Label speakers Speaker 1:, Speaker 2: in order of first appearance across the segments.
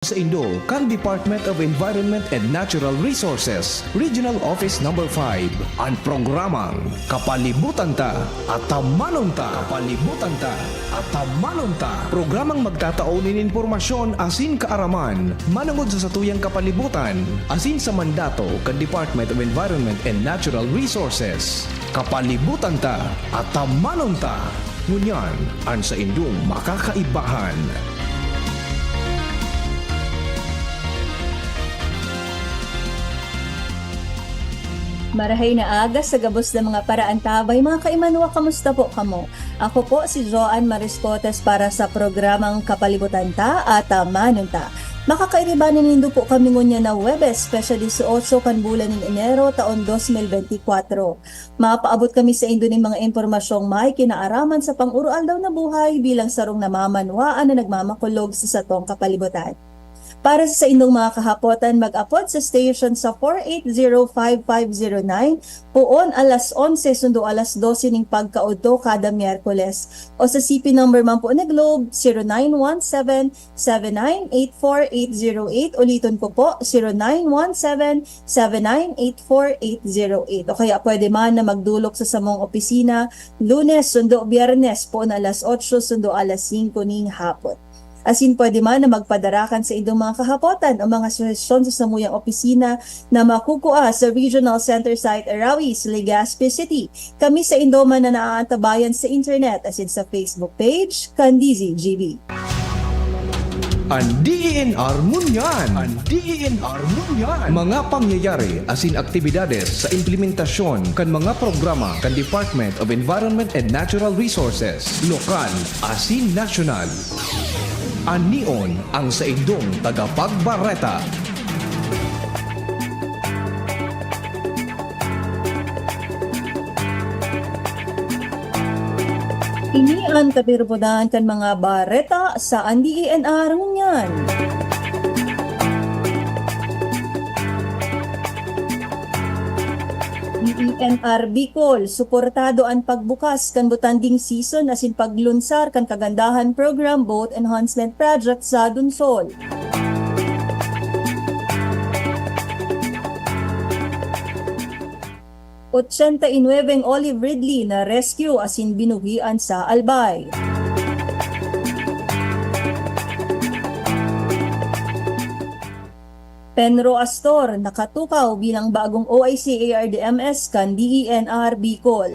Speaker 1: Sa Indo, kan Department of Environment and Natural Resources, Regional Office Number 5, ang programang Kapalibutan Ta at Tamanon Ta. Kapalibutan Ta at Tamanon Ta. Programang magtataunin informasyon asin kaaraman, manungod sa satuyang kapalibutan, asin sa mandato kan Department of Environment and Natural Resources. Kapalibutan Ta at Tamanon Ta. Ngunyan, ang sa Indong makakaibahan.
Speaker 2: Marahay na aga sa gabos ng mga paraan tabay, mga kaimanwa, kamusta po kamo? Ako po si Joan Mariscotes para sa programang Kapalibutan Ta at Tamanon Ta. Makakairibanin nindo po kami ngunya na Webes, especially sa 8 kan bulan ng Enero taon 2024. Mapaabot kami sa indo ng mga impormasyong may kinaaraman sa pang-urual daw na buhay bilang sarong namamanwaan na nagmamakulog sa satong kapalibutan. Para sa inyong mga kahapotan, mag-upload sa station sa 4805509 puon alas 11 sundo alas 12 ning pagkaudto kada Miyerkules o sa CP number man po na Globe 0917-7984808. Ulitin ko po 0917-7984808. O kaya pwede man na magdulok sa samong opisina Lunes sundo Biyernes puon alas 8 sundo alas 5 ning hapon. Asin pwede man na magpadarakan sa inyong mga kahapotan o mga suhestyon sa samuyang opisina na makukuha sa Regional Center Site Arawis, Legazpi City. Kami sa Indoma na naaantabayan sa internet asin sa Facebook page, Candizi GB.
Speaker 1: Ang DENR Munyan. Ang DENR Munyan. Mga pangyayari asin aktibidades sa implementasyon kan mga programa kan Department of Environment and Natural Resources, lokal asin nasyonal. Anion ang sa indong tagapagbareta.
Speaker 2: Ini ang kapirpudan kan mga bareta sa DENR Munyan. DENR Bicol, suportado ang pagbukas kan butanding season asin paglunsar kan kagandahan program boat enhancement project sa Dunsol. Nueveng Olive Ridley na rescue asin binuhian sa Albay. Penro Astor nakatukaw bilang bagong OIC ARDMS kan DENR Bicol.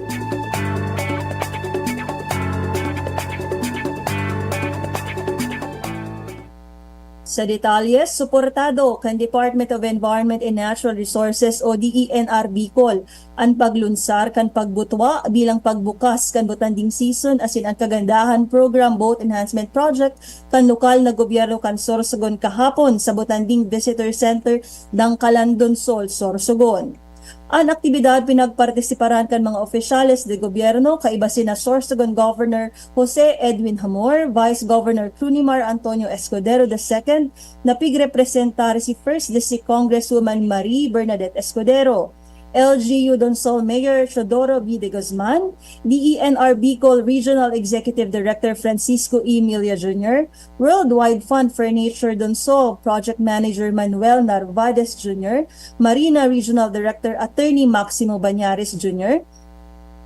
Speaker 2: Sa detalles, suportado kan Department of Environment and Natural Resources o DENR Bicol ang paglunsar kan pagbutwa bilang pagbukas kan butanding season asin ang kagandahan program boat enhancement project kan lokal na gobyerno kan Sorsogon kahapon sa butanding visitor center Dangkalan Dunsol, Sorsogon. Ang aktibidad pinagpartisiparan kan mga opisyales de gobyerno kaiba sina Sorsogon Governor Jose Edwin Hamor, Vice Governor Crunimar Antonio Escudero II, na pigrepresentar si First District Congresswoman Marie Bernadette Escudero, LGU Donsol Mayor Teodoro B. de Guzman, DENR Bicol Regional Executive Director Francisco E. Milia Jr., Worldwide Fund for Nature Donsol Project Manager Manuel Narvaez Jr., Marina Regional Director Attorney Maximo Banyares Jr.,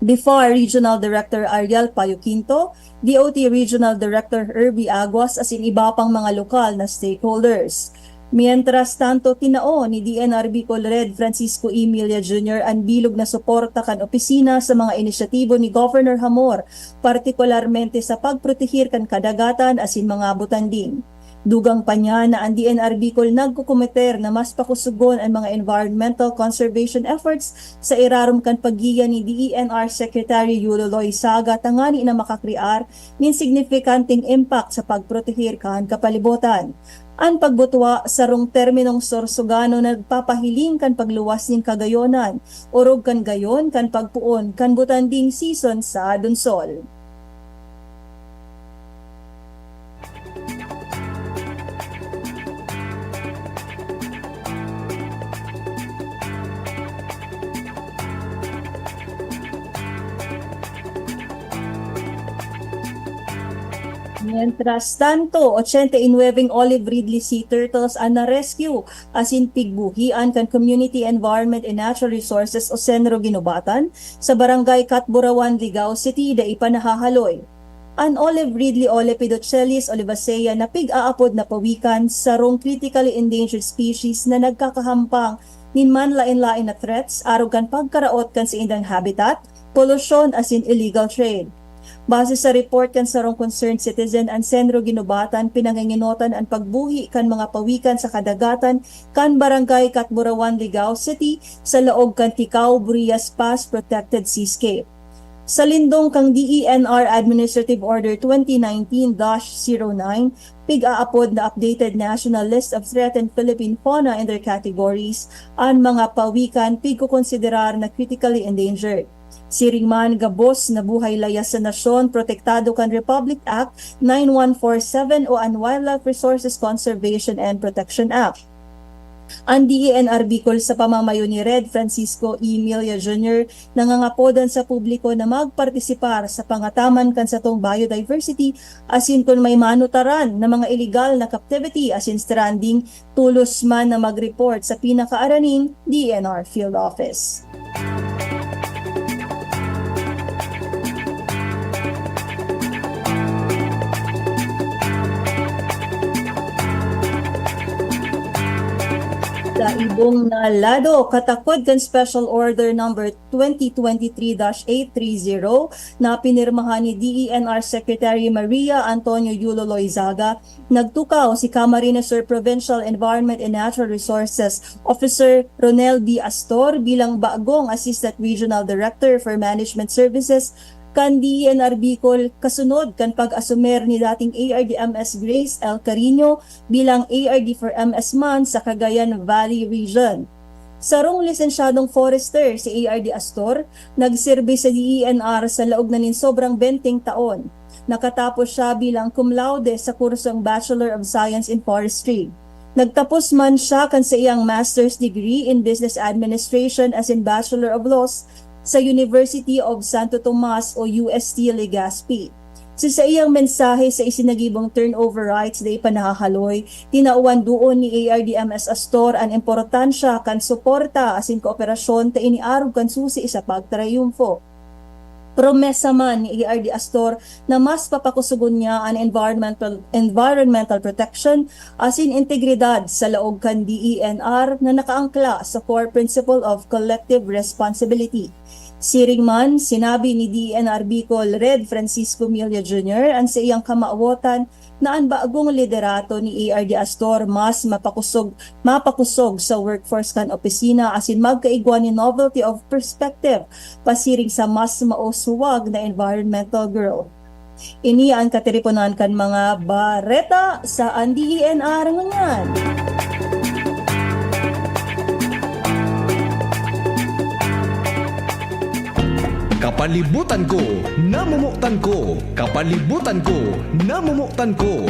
Speaker 2: DEFAR Regional Director Ariel Payoquinto, DOT Regional Director Herbie Aguas asin iba pang mga lokal na stakeholders. Mientras tanto, tinao ni DENR Bicol Red Francisco Emilia Jr. ang bilog na suporta kan opisina sa mga inisyatibo ni Governor Hamor, partikularmente sa pagprotehir kan kadagatan asin mga butanding. Dugang pa niya na ang DENR Bicol nagkukomiter na mas pakusugon ang mga environmental conservation efforts sa irarom kan paggiya ni DENR Secretary Yulo Loizaga tangani na makakrear nin signifikanteng impact sa pagprotehir kan kapalibutan. Ang pagbutwa sa rong terminong Sorsogano nagpapahiling kan pagluwas ning kagayonan, urog kan gayon kan pagpuon kan butanding season sa Dunsol. Mientras tanto, 89 olive ridley sea turtles ang na-rescue asin pigbuhian kan Community Environment and Natural Resources o Senro Ginubatan sa Barangay Catburawan, Ligao City da ipanahahaloy. An olive ridley Olepidochelis olivacea na pig-aapod na pawikan sa rong critically endangered species na nagkakahampang ninman lain-lain na threats arog kan pagkaraot kan sa indang habitat, pollution asin illegal trade. Base sa report kan sarong concerned citizen ang Senro Ginubatan pinanginginotan ang pagbuhi kan mga pawikan sa kadagatan kan Barangay Catburawan, Ligao City sa laog kan Ticao, Burias Pass Protected Seascape. Sa lindong kang DENR Administrative Order 2019-09, pig-aapod na updated national list of threatened Philippine fauna and their categories, ang mga pawikan pig-kukonsiderar na critically endangered. Siring man gabos na buhay layas sa nasyon protektado kan Republic Act 9147 o ang Wildlife Resources Conservation and Protection Act. Ang DENR Bicol sa pamamayo ni Red Francisco E. Milia Jr. nangangapodan sa publiko na magpartisipar sa pangataman kan sa tong biodiversity asin kung may manutaran na mga illegal na captivity asin stranding tulos man na mag-report sa pinakaaraning DENR Field Office. Sa ibong na lado, katakod kan Special Order number 2023-830 na pinirmahan ni DENR Secretary Maria Antonio Yulo Loizaga, nagtukaw si Camarines Sur Provincial Environment and Natural Resources Officer Ronel B. Astor bilang bagong Assistant Regional Director for Management Services kan DENR Bicol kasunod kan pag-asumer ni dating ARD-MS Grace L. Carino bilang ARD for MS Man sa Cagayan Valley Region. Sarong lisensyadong forester si ARD Astor, nagserbe sa DENR sa laog na nin sobrang 20 taon. Nakatapos siya bilang cum laude sa kursong Bachelor of Science in Forestry. Nagtapos man siya kan sa iyang master's degree in Business Administration as in Bachelor of Laws sa University of Santo Tomas o UST Legazpi. Sa iyang mensahe sa isinagibong turnover rights na ipanahahaloy, tinauan doon ni ARD-MS Astor ang importansya kan suporta asin kooperasyon ta iniarog kan susi sa pagtrayumfo. Promesa man ni ARD Astor na mas papakusugon niya ang environmental protection asin integridad sa laog kan DENR na nakaangkla sa core principle of collective responsibility. Siring man, sinabi ni DENR Bicol Red Francisco Milia Jr. ang sa iyang kamaawotan na ang bagong liderato ni ARD Astor mas mapakusog sa workforce kan opisina asin magkaigwa ni novelty of perspective pasiring sa mas mausuwag na environmental growth. Ini ang katiriponan kan mga bareta sa ang DENR ngunyan.
Speaker 1: Kapalibutan ko, namumuktan ko. Kapalibutan ko, namumuktan ko.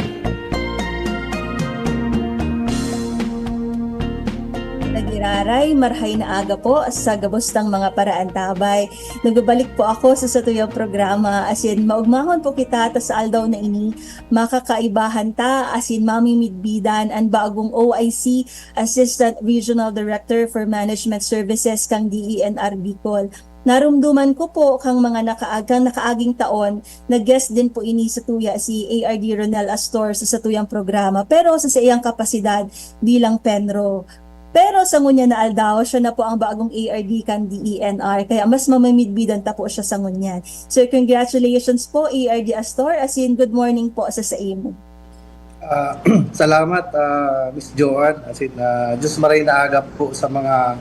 Speaker 2: Nagiraray, marhay na aga po sa gabostang mga paraan tabay. Nagbabalik po ako sa satuyang programa asin maugmahon po kita ta sa aldaw na ini makakaibahan ta asin mamimidbidan ang bagong OIC Assistant Regional Director for Management Services kang DENR Bicol. Narumduman ko po kang mga nakaaging taon, nag-guest din po ini sa tuya si ARD Ronel Astor sa satuyang programa pero sa iyang kapasidad bilang Penro. Pero sa ngunya na aldaw, siya na po ang bagong ARD kan DENR kaya mas mamimidbidan ta po siya sa ngunyan. So congratulations po ARD Astor asin good morning po sa imo.
Speaker 3: Salamat Miss Joanne asin Diyos maray na agap po sa mga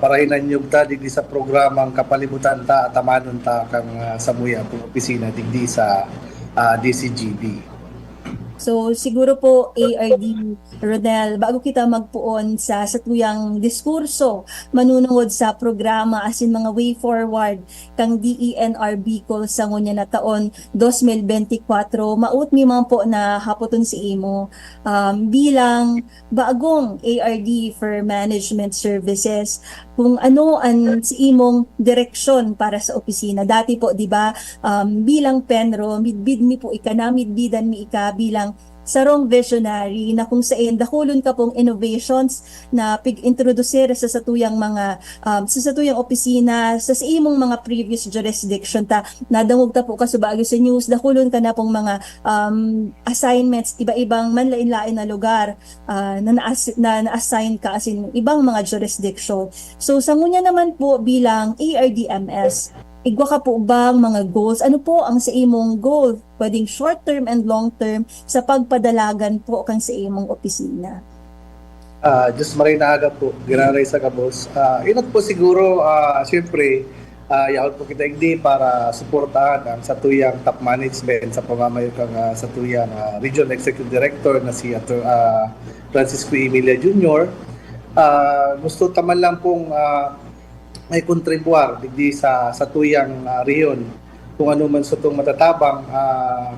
Speaker 3: parahinan nyo ta digdi sa programang kapalibutan ta at amanon ta kang samuya kung opisina digdi sa DCGB.
Speaker 2: So siguro po ARD Rodel, bago kita magpuon sa tuyang diskurso, manunungod sa programa as in mga way forward kang DENR Bicol sa ngunya na taon 2024, maut mi man po na hapoton si imo bilang bagong ARD for Management Services, kung ano ang si imong direksyon para sa opisina. Dati po, di ba, bilang Penro, midbid mi po ika na, midbidan mi ika bilang sarong visionary na kung saan dakulon ka pong innovations na pig-introducer sa satuyang mga sa satuyang opisina sa imong mga previous jurisdiction ta nadangog ta po ka sa Baguio sa news, dakulon ka na pong mga assignments iba-ibang manlain-lain na lugar na na-assign ka as in ibang mga jurisdiction. So sa ngunya naman po bilang ARDMS, igwa ka po bang mga goals? Ano po ang sa imong goal? Pwedeng short term and long term sa pagpadalagan po kang sa imong opisina.
Speaker 3: Diyos maray na aga po, ginaray sa kabos. Inot po siguro, siyempre, yaon po kita hindi para suportahan ang satuyang top management sa pamamayukang satuyang Regional Executive Director na si Francisco Emilia Jr. Gusto taman lang pong may kontribuar digdi sa tuyang riyon kung ano man sa itong matatabang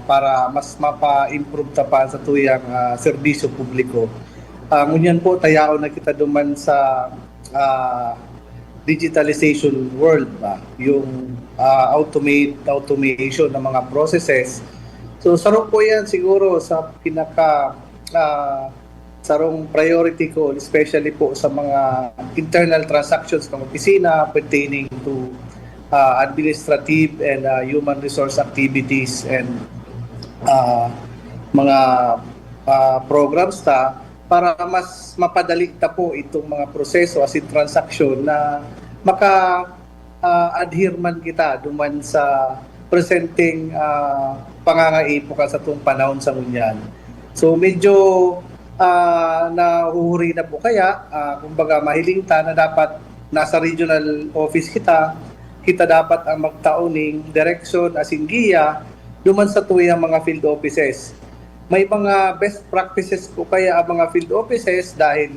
Speaker 3: para mas mapa-improve ta pa sa tuyang serbisyo publiko. Ngunyan po tayaon na kita duman sa digitalization world ba, yung automation ng mga processes. So sarong po yan siguro sa pinaka sarong priority ko, especially po sa mga internal transactions ng opisina pertaining to administrative and human resource activities and mga programs para mas mapadali ta po itong mga proseso as in transaction na maka-adhere man kita duman sa presenting pangangaipo ka sa itong panahon sa ngunyan. So medyo nahuhuri na po kaya, kumbaga mahiling ta na dapat nasa regional office kita dapat ang magtauning direksyon as in giya duman sa tuyang mga field offices. May mga best practices po kaya ang mga field offices dahil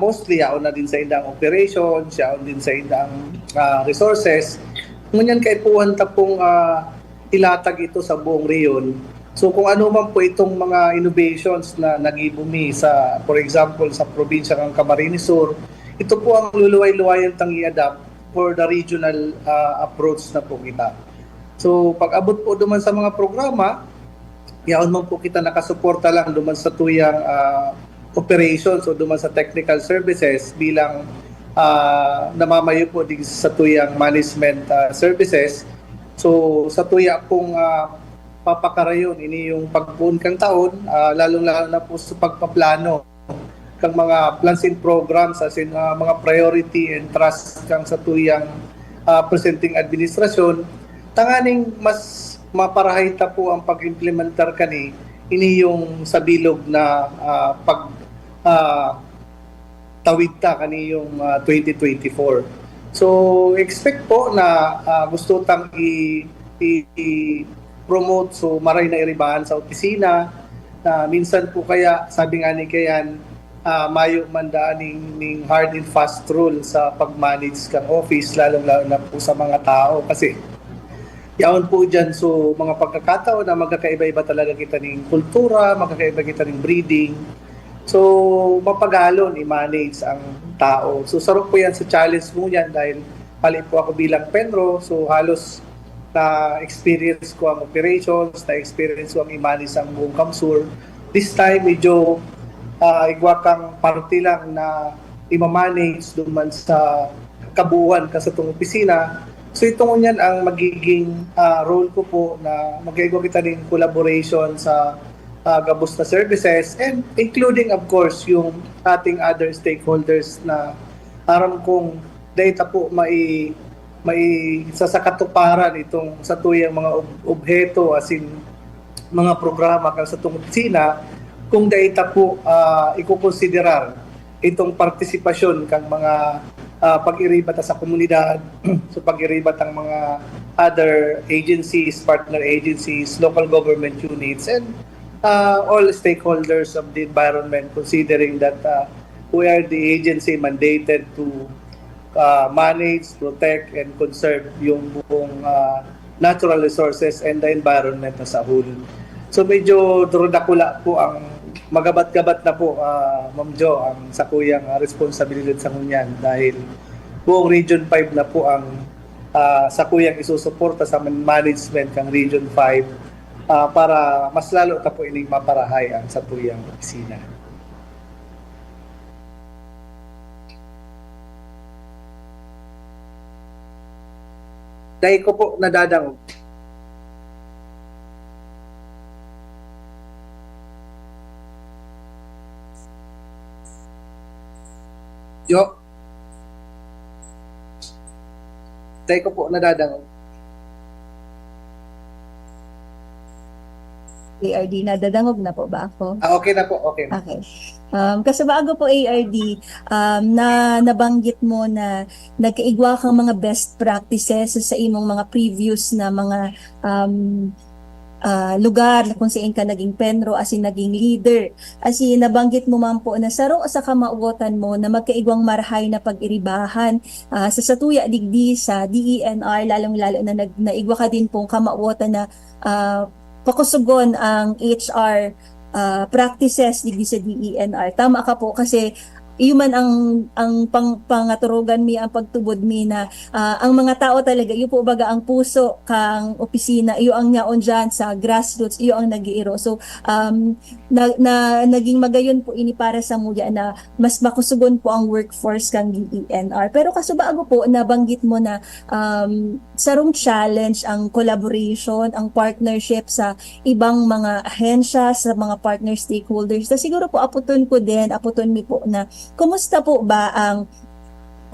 Speaker 3: mostly yaon na din sa indang operations, yaon din sa indang resources. Ngunyan kay puwan ta pong ilatag ito sa buong reyon. So kung ano man po itong mga innovations na nag-ibumi sa, for example, sa probinsya ng Camarines Sur, ito po ang luluway-luwayan tang i-adapt for the regional approach na po kita. So pag abot po duman sa mga programa, yaon man po kita nakasuporta lang duman sa tuyang operations o duman sa technical services bilang namamayo po din sa tuyang management services. So sa tuya pong papakarayon ini yung pagbuon kang taon, lalong-lalo na po sa pagpaplano kang mga plans and programs as in mga priority and trust kang sa tuyang presenting administrasyon, tanganing mas maparahita po ang pag-implementar kani ini yung sa bilog na tawid ta kani yung 2024. So expect po na gusto tang promote so maray na iribahan sa opisina. Minsan po kaya sabi nga ni kayan mayo mandaan ning hard and fast rule sa pag-manage kang office lalong-lalo na po sa mga tao kasi yaon po dyan so mga pagkakataon na magkakaiba-iba talaga kita ning kultura, magkakaiba kita ning breeding. So mapagalon i-manage ang tao. So sarap po yan sa challenge mo yan dahil pali po ako bilang Penro so halos na experience ko ang operations, na experience ko ang i-manage ang buong Kamsur. This time, medyo igwa kang party lang na i-manage duman sa kabuuan ka sa itong opisina. So itong yan ang magiging role ko po na mag-igwa kita din collaboration sa gabos na services and including of course yung ating other stakeholders na aram kong data po may sa katuparan itong sa tuyang mga obheto as in mga programa kan sa itong opisina kung data po ikukonsiderar itong partisipasyon kang mga pag-iribat sa komunidad so pag-iribat ang mga other agencies, partner agencies, local government units and all stakeholders of the environment, considering that we are the agency mandated to manage, protect, and conserve yung buong natural resources and the environment as a whole. So medyo drudakula po ang magabat-gabat na po, Ma'am Jo, ang sakuyang responsibilidad sa kunyan dahil buong Region 5 na po ang sakuyang isusuporta sa management ng Region 5 para mas lalo ka po ining maparahay ang satuyang opisina. Dahil ko po nadadang Yo. Dahil ko po nadadang
Speaker 2: ARD, nadadangog na po ba ako?
Speaker 3: okay na po, okay.
Speaker 2: Okay. Kasi bago po ARD, na nabanggit mo na nagkaigwa kang mga best practices sa imong mga previous na mga lugar na kung saan ka naging penro as in naging leader. As in nabanggit mo man po na saro sa kamauotan mo na magkaigwang marahay na pag-iribahan sa Satuya Digdi sa DENR, lalong-lalo na naigwa ka din pong kamauotan na pakusugon ang HR practices digdi sa DENR. Tama ka po kasi iyon ang pangaturugan mi ang pagtubod mi na ang mga tao talaga iyo po baga ang puso kang opisina iyo ang nyaon diyan sa grassroots iyo ang nagiiro. So naging magayon po ini para sa muya na mas makusugon po ang workforce kang DENR. Pero kasubago po nabanggit mo na sarong challenge ang collaboration, ang partnership sa ibang mga ahensya, sa mga partner stakeholders. So, siguro po aputon mi po na kumusta po ba ang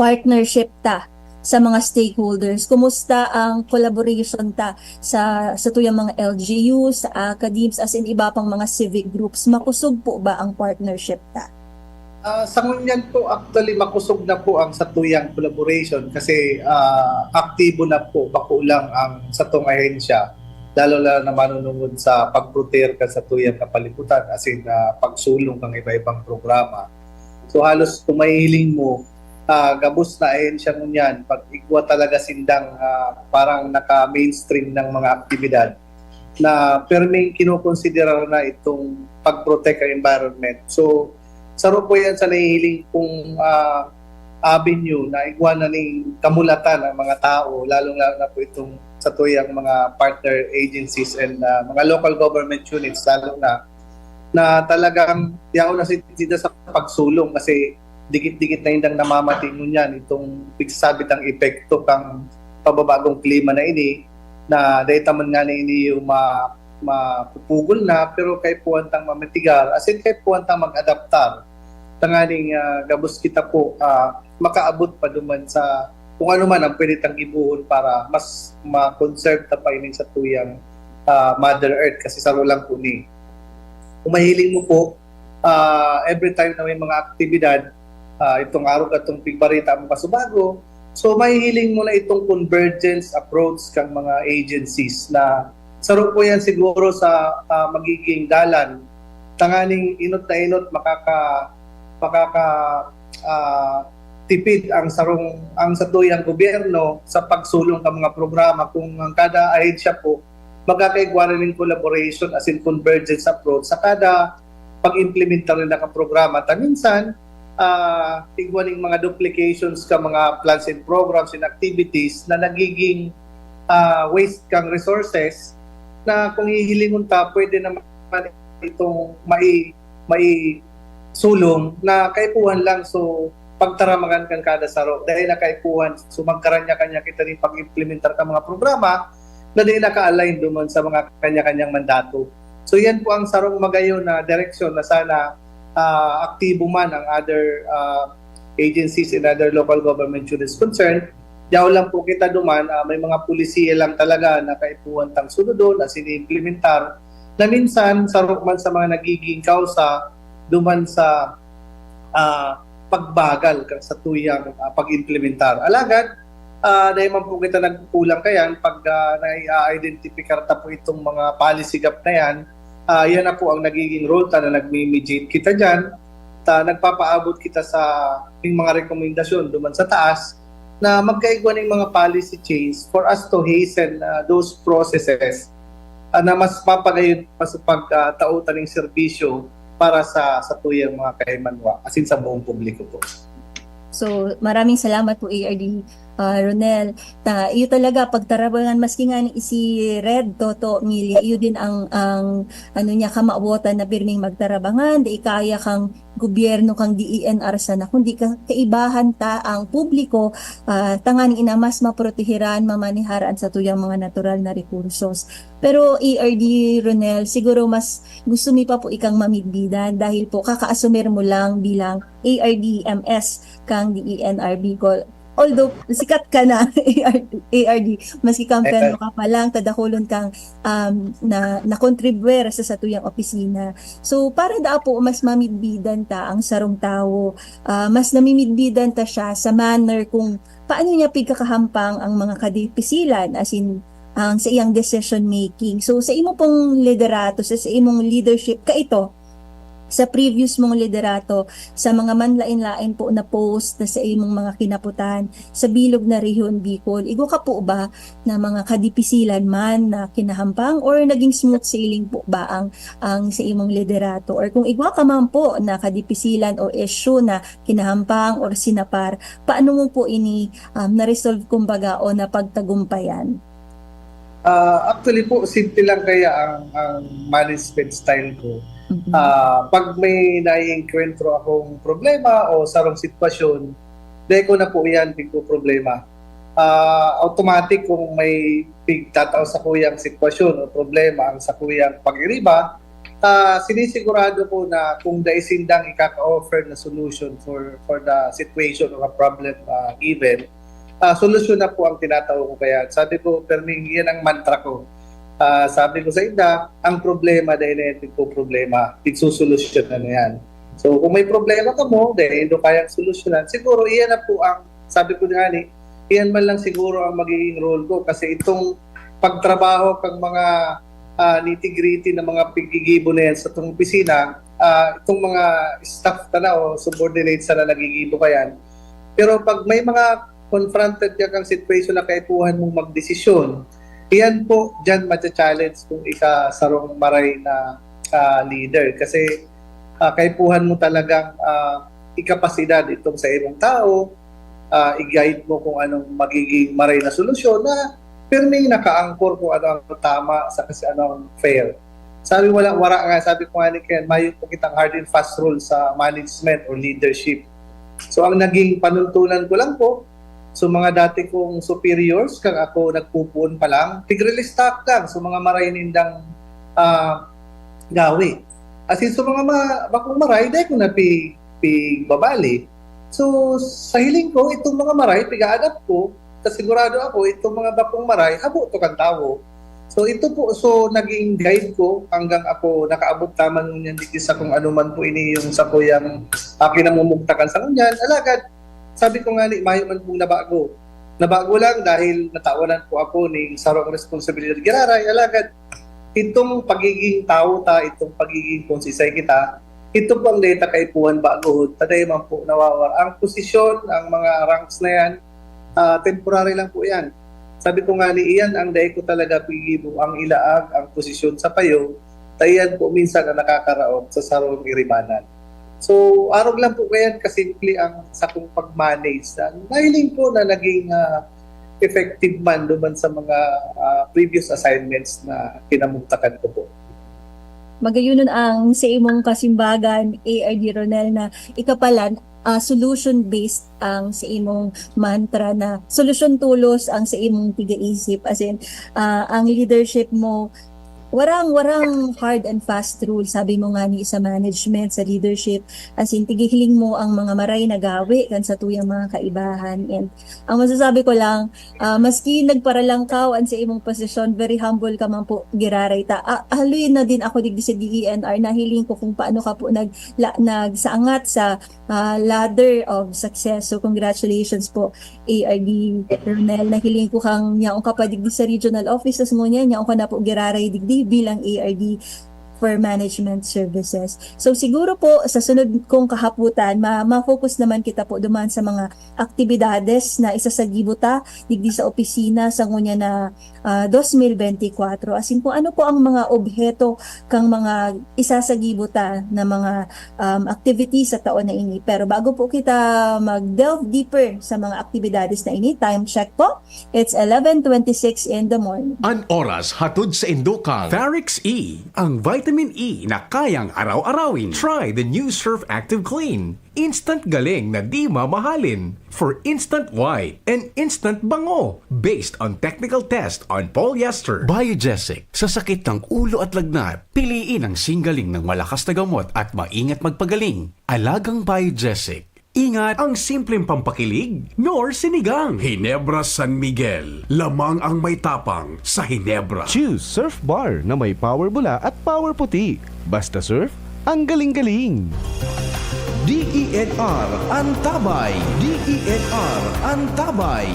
Speaker 2: partnership ta sa mga stakeholders? Kumusta ang collaboration ta sa tuyang mga LGU, sa academies, as in iba pang mga civic groups? Makusog po ba ang partnership ta?
Speaker 3: Sa ngunyan po, actually, makusog na po ang satuyang collaboration kasi aktibo na po, bakulang ang satong ahensya, lalo na manunungod sa pag-prepare ka sa tuyang kapalibutan as in pagsulong ng iba-ibang programa. So halos kumahiling mo, gabos na ahensya ngunyan, pag igwa talaga sindang parang naka-mainstream ng mga aktibidad na perming kinukonsidera na itong pag-protect ang environment. So saro po yan sa nahihiling kong avenue na igwa na ng kamulatan ng mga tao, lalong-lalo na po itong sa tuyang mga partner agencies and mga local government units, lalo na talagang yaon na sila sa pagsulong kasi dikit-dikit na indang namamating nun yan itong pigsabit ang epekto kang pababagong klima na ini na dahil taman nga na ini yung mapupugol na pero kay puwantang mamatigar as in kay puwantang mag-adaptar tanganing gabos kita po makaabot pa duman sa kung ano man ang pwede tang ibuhon para mas ma-conserve ta pa ini sa tuyang Mother Earth kasi saro lang po ni kung mahiling mo po every time na may mga aktibidad itong araw katong pigbarita mo kasubago so mahihiling mo na itong convergence approach kang mga agencies na saro po yan siguro sa magiging dalan tanganing inot na inot tipid ang satuyang gobyerno sa pagsulong ng mga programa kung ang kada ahensya po magkakaigwa rin ng collaboration as in convergence approach sa kada pag-implementa rin ng programa. Minsan, igwa ng mga duplications ka mga plans and programs and activities na nagiging waste kang resources na kung hihilingon ta, pwede naman itong mai sulong na kaipuhan lang so pagtaramagan kang kada saro dahil na kaipuhan so magkaranya-kanya kita rin pag-implementar ka mga programa na di naka-align duman sa mga kanya-kanyang mandato. So yan po ang sarong magayon na direksyon na sana aktibo man ang other agencies and other local government units concerned. Yaw lang po kita duman, may mga pulisiya lang talaga na kaipuhan tang sunodon na sini-implementar na minsan sarong man sa mga nagiging kausa duman sa pagbagal sa tuyang pag-implementar. Alagad, dahil man po kita nagkukulang kayan pag na-identify ta po itong mga policy gap na yan, Yan na po ang nagiging role ta na nagmi-mediate kita dyan. Nagpapaabot kita sa yung mga rekomendasyon duman sa taas na magkaigwa ng mga policy change for us to hasten those processes na mas papagayon pa sa pagtautan ng serbisyo para sa tuyang mga kahimanwa as in sa buong publiko po.
Speaker 2: So, maraming salamat po ARD Ronel. Iyo talaga pagtarabangan maski nga ni si Red Toto Mili, iyo din ang ano niya kamabutan na pirming magtarabangan, di kaya kang gobyerno kang DENR sana kundi kaibahan ta ang publiko tangan ina mas maprotehiran mamaniharaan sa tuyang mga natural na rekursos. Pero ARD Ronel, siguro mas gusto mi pa po ikang mamigbidan dahil po kakaasumir mo lang bilang ARD-MS kang DENR Bicol. Although sikat ka na ARD, maski kampiyon ka pa lang, tadakulon kang na contribuer sa tuyang opisina. So para da po mas mamidbidan ta ang sarong tao, mas namimidbidan ta siya sa manner kung paano niya pigkakahampang ang mga kadipisilan as in sa iyang decision making. So sa imo pong liderato, sa imong leadership kaito, sa previous mong liderato, sa mga manlain-lain po na post na sa imong mga kinaputan sa bilog na rehiyon Bicol, igo ka po ba na mga kadipisilan man na kinahampang or naging smooth sailing po ba ang sa imong liderato? Or kung igwa ka man po na kadipisilan o issue na kinahampang or sinapar, paano mo po ini na-resolve kumbaga o napagtagumpayan?
Speaker 3: Actually po, simple lang kaya ang management style ko. Pag may naiengkwentro akong problema o sarong sitwasyon, dahil ko na po yan ko problema. Automatic kung may pigtataw sa kuyang sitwasyon o problema ang sa kuyang pag-iriba, sinisigurado ko na kung daisindang ikaka-offer na solution for the situation or a problem given, solusyon na po ang tinatawag ko kaya. Sabi ko, Perming, yan ang mantra ko. Sabi ko sa inda, ang problema dahil na ito po problema, isusolusyon na yan. So kung may problema ka mo, dahil ito kayang solusyonan, siguro iyan na po ang, sabi ko nga ni, iyan man lang siguro ang magiging role ko kasi itong pagtrabaho kang mga nitty-gritty na mga pigigibo na yan sa itong opisina, itong mga staff na o subordinates na nagigibo ka yan. Pero pag may mga confronted ka kang situation na kaipuhan mong magdesisyon, iyan po dyan matcha-challenge kung ikasarong maray na leader. Kasi kaipuhan mo talagang ikapasidad itong sa ibang tao, i-guide mo kung anong magiging maray na solusyon na pirming naka-angkor kung ano ang tama sa kasi anong fair. Sabi sabi ko nga ni Ken, may po kitang hard and fast rule sa management or leadership. So ang naging panuntunan ko lang po, so mga dati kong superiors, kang ako nagpupuon pa lang, tig-release stock lang, so mga maray nindang gawi. As in, so mga bakong maray, dahil ko na babali. So sa hiling ko, itong mga maray, piga-adapt ko, kasigurado ako, itong mga bakong maray, habo to kang tao. So ito po, so naging guide ko hanggang ako nakaabot taman ngunyan dito sa kung ano man po ini yung sa kuyang kinamumugtakan sa ngunyan. Alagad, sabi ko nga ni, mayo man pong nabago. Nabago lang dahil natawanan po ako ng sarong responsibilidad giraray. Alagad, itong pagiging tao ta, itong pagiging konsisay kita, ito po ang data kaipuan bago. Taday man po nawawar. Ang posisyon, ang mga ranks na yan, temporary lang po yan. Sabi ko nga ni, iyan ang dahi ko talaga pigibo, ang ilaag, ang posisyon sa payo, tayan po minsan na nakakaraon sa sarong iribanan. So, arog lang po kaya kasimple ang sa kong pag-manage. Nahiling po na naging effective man duman sa mga previous assignments na kinamugtakan ko po.
Speaker 2: Magayunon ang sa imong kasimbagan, ARD Ronel, na ikapalan, solution-based ang sa imong mantra na solusyon tulos ang sa imong tiga-isip. As in, ang leadership mo, warang hard and fast rule, sabi mo nga ni sa management, sa leadership, as in tigihiling mo ang mga maray na gawi kan sa tuyang mga kaibahan. And ang masasabi ko lang, maski nagparalang kawan sa imong posisyon, very humble ka man po giraray ta. Haluin na din ako digdi sa DENR, nahiling ko kung paano ka po nagsaangat sa ladder of success. So congratulations po ARD Ronel, nahiling ko kang yaong kapadigdi sa regional offices mo niya, yaong ka na po giraray digdi bilang ARD for Management Services. So siguro po sa sunod kong kahaputan, ma-focus naman kita po duman sa mga aktibidades na isasagibuta digdi sa opisina sa ngunya na 2024. As in kung ano po ang mga obheto kang mga isasagibuta na mga activities sa taon na ini. Pero bago po kita mag-delve deeper sa mga aktibidades na ini, time check po. It's 11:26 in the morning.
Speaker 4: An oras hatod sa Indokang Farix E, ang vitamin E na kayang araw-arawin. Try the new Surf Active Clean. Instant galing na di mamahalin. For instant white and instant bango. Based on technical test on polyester. Biogesic, sa sakit ng ulo at lagnat, piliin ang singgaling ng malakas na gamot at maingat magpagaling. Alagang Biogesic. Ingat ang simpleng pampakilig, nor sinigang. Hinebra San Miguel, lamang ang may tapang sa Hinebra.
Speaker 1: Choose Surf Bar na may power bula at power puti. Basta surf, ang galing-galing. DENR Antabay. DENR Antabay.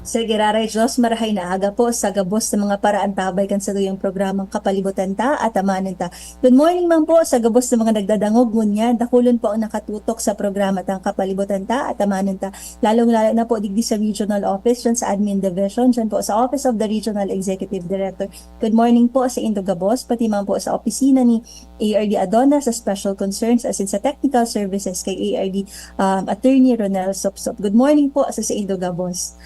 Speaker 2: Sir Giraray Diyos, marahay na aga po sa gabos ng mga paraan tabay kan sa tuyong programang Kapalibutan ta at Amanan ta. Good morning man po sa gabos ng mga nagdadangog ngunyan. Dakulon po ang nakatutok sa programa tang Kapalibutan ta at Amanan ta. Lalong-lalo na po digdi sa regional office, dyan sa admin division, dyan po sa office of the regional executive director. Good morning po sa Indo Gabos, pati man po sa opisina ni ARD Adona sa special concerns as in sa technical services kay ARD Attorney Ronel Sopsop. Good morning po sa Indo Gabos.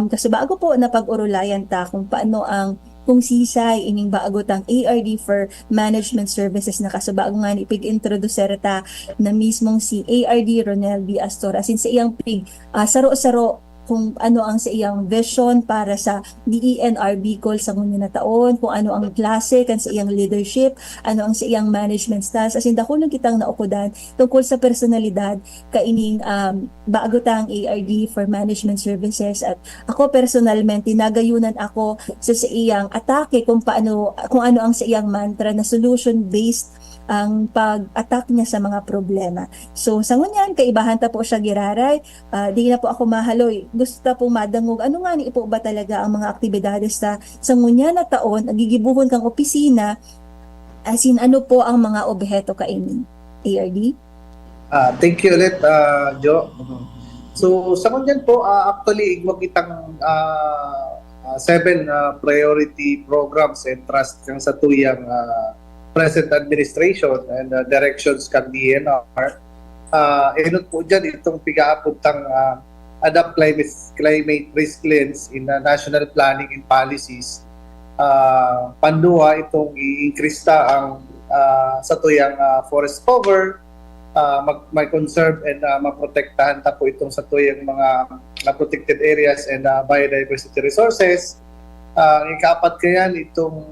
Speaker 2: Kasi bago po na pag-urulayan ta kung paano ang kung sisay ining bago tang ARD for Management Services na kasubago nga ni pig-introducer ta na mismong si ARD Ronel B. Astor as in sa iyang saro-saro kung ano ang sa iyang vision para sa DENR Bicol sa ngunyan na taon, kung ano ang klase kan sa iyang leadership, ano ang sa iyang management styles, as in dakulong kitang naukudan tungkol sa personalidad kaining bago tang ARD for Management Services. At ako personalmente nagayunan ako sa iyang atake kung ano ang sa iyang mantra na solution based ang pag-attack niya sa mga problema. So sa ngunyan, kaibahan ta po siya Giraray, di na po ako mahaloy. Gusto ta pong madangog, ano nga ni po ba talaga ang mga aktibidades sa ngunyan na taon, nagigibuhon kang opisina, as in ano po ang mga obheto kainin? ARD?
Speaker 3: Thank you ulit, Jo. So sa ngunyan po, actually, igwag kitang 7 priority programs and trust kang sa tuyang present administration and directions kang DNR. Inot po dyan itong piga-apuntang adapt climate risk lens in national planning and policies. Panduha itong i-increase ang sa tuyang forest cover, may conserve and maprotektahan ta po itong sa tuyang mga protected areas and biodiversity resources. Ika-apat kayan itong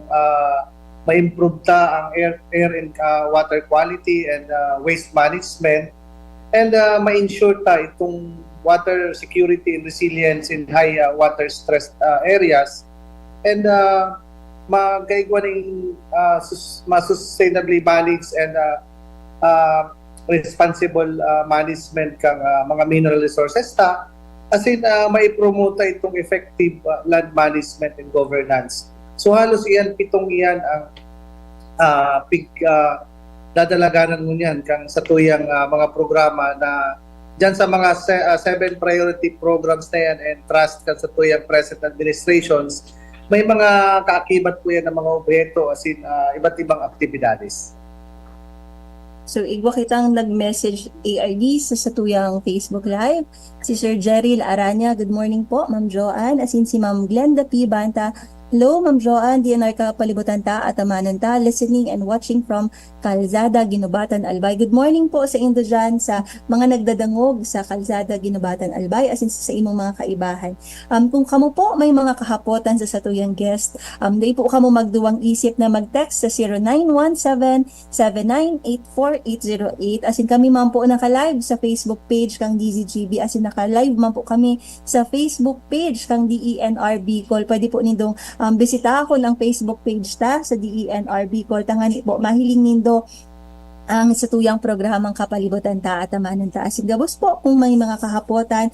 Speaker 3: ma-improve ta ang air and water quality and waste management and ma-ensure ta itong water security and resilience in high water stressed areas and magaigwa ng sustainably managed and responsible management kang mga mineral resources ta as in ma-promote itong effective land management and governance. So halos pitong iyan ang dadalaganan mo niyan kang sa tuyang mga programa na dyan sa mga 7 priority programs na yan and trust kang sa tuyang present administrations, may mga kaakibat po yan ng mga objeto as in iba't ibang aktibidades.
Speaker 2: So igwa kitang nag-message ARD sa tuyang Facebook Live. Si Sir Jerry Aranya, good morning po, Ma'am Joanne. As in si Ma'am Glenda P. Banta, hello, Ma'am Joanne, DNR Kapalibutan ta at Amanan ta, listening and watching from Calzada, Ginubatan, Albay. Good morning po sa Indo dyan, sa mga nagdadangog sa Calzada, Ginubatan, Albay, as in sa imong mga kaibahan. Kung kamo po may mga kahapotan sa satuyang guest, di po kamo magduwang isip na mag-text sa 0917-7984-808. As in kami man po naka-live sa Facebook page kang DZGB, as in naka-live man po kami sa Facebook page kang DENR Bicol. Pwede po nindong bisita ako ng Facebook page ta sa DENR Bicol. Tangani po, mahiling nindo ang satuyang programang Kapalibutan Ta at Amanan Ta. Asin gabos po kung may mga kahapotan,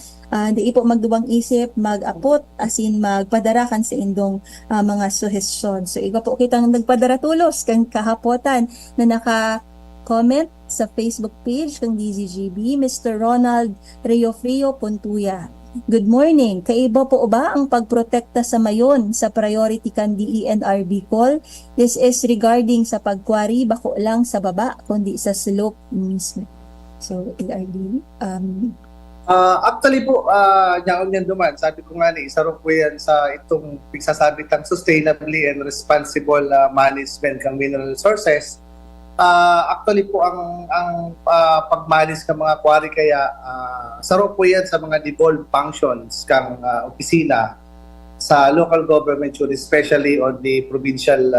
Speaker 2: di po magduwang isip, mag-apot, asin magpadarakan sa indong mga suhestyon. So iga po kitang nagpadara tulos kang kahapotan na naka-comment sa Facebook page kang DZGB, Mr. Ronald Riofrio Puntuya. Good morning. Kaiba po ba ang pagprotekta sa mayon sa priority kan DENR Bicol? This is regarding sa pagkwari bako lang sa baba kundi sa slope mismo. So, ARD.
Speaker 3: Actually po, yaon yan duman. Sabi ko nga isa rin po yan sa itong pigsasabitang sustainably and responsible management ng mineral resources. Actually po ang pagmanis ng mga quarry kaya saro po yan sa mga devolved functions kang opisina sa local government especially on the provincial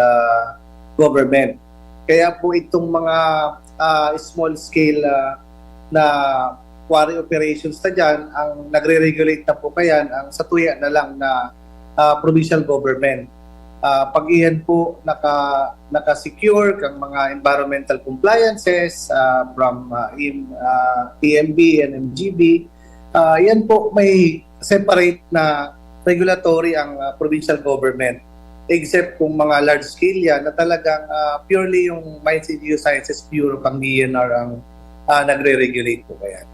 Speaker 3: government. Kaya po itong mga small scale na quarry operations na dyan, ang nagre-regulate na po kayan ang satuya na lang na provincial government. Pag iyan po naka-secure kang mga environmental compliances from EMB and MGB, yan po may separate na regulatory ang provincial government except kung mga large scale yan na talagang purely yung Mines and Geosciences Bureau pang DENR ang nagre-regulate po kaya.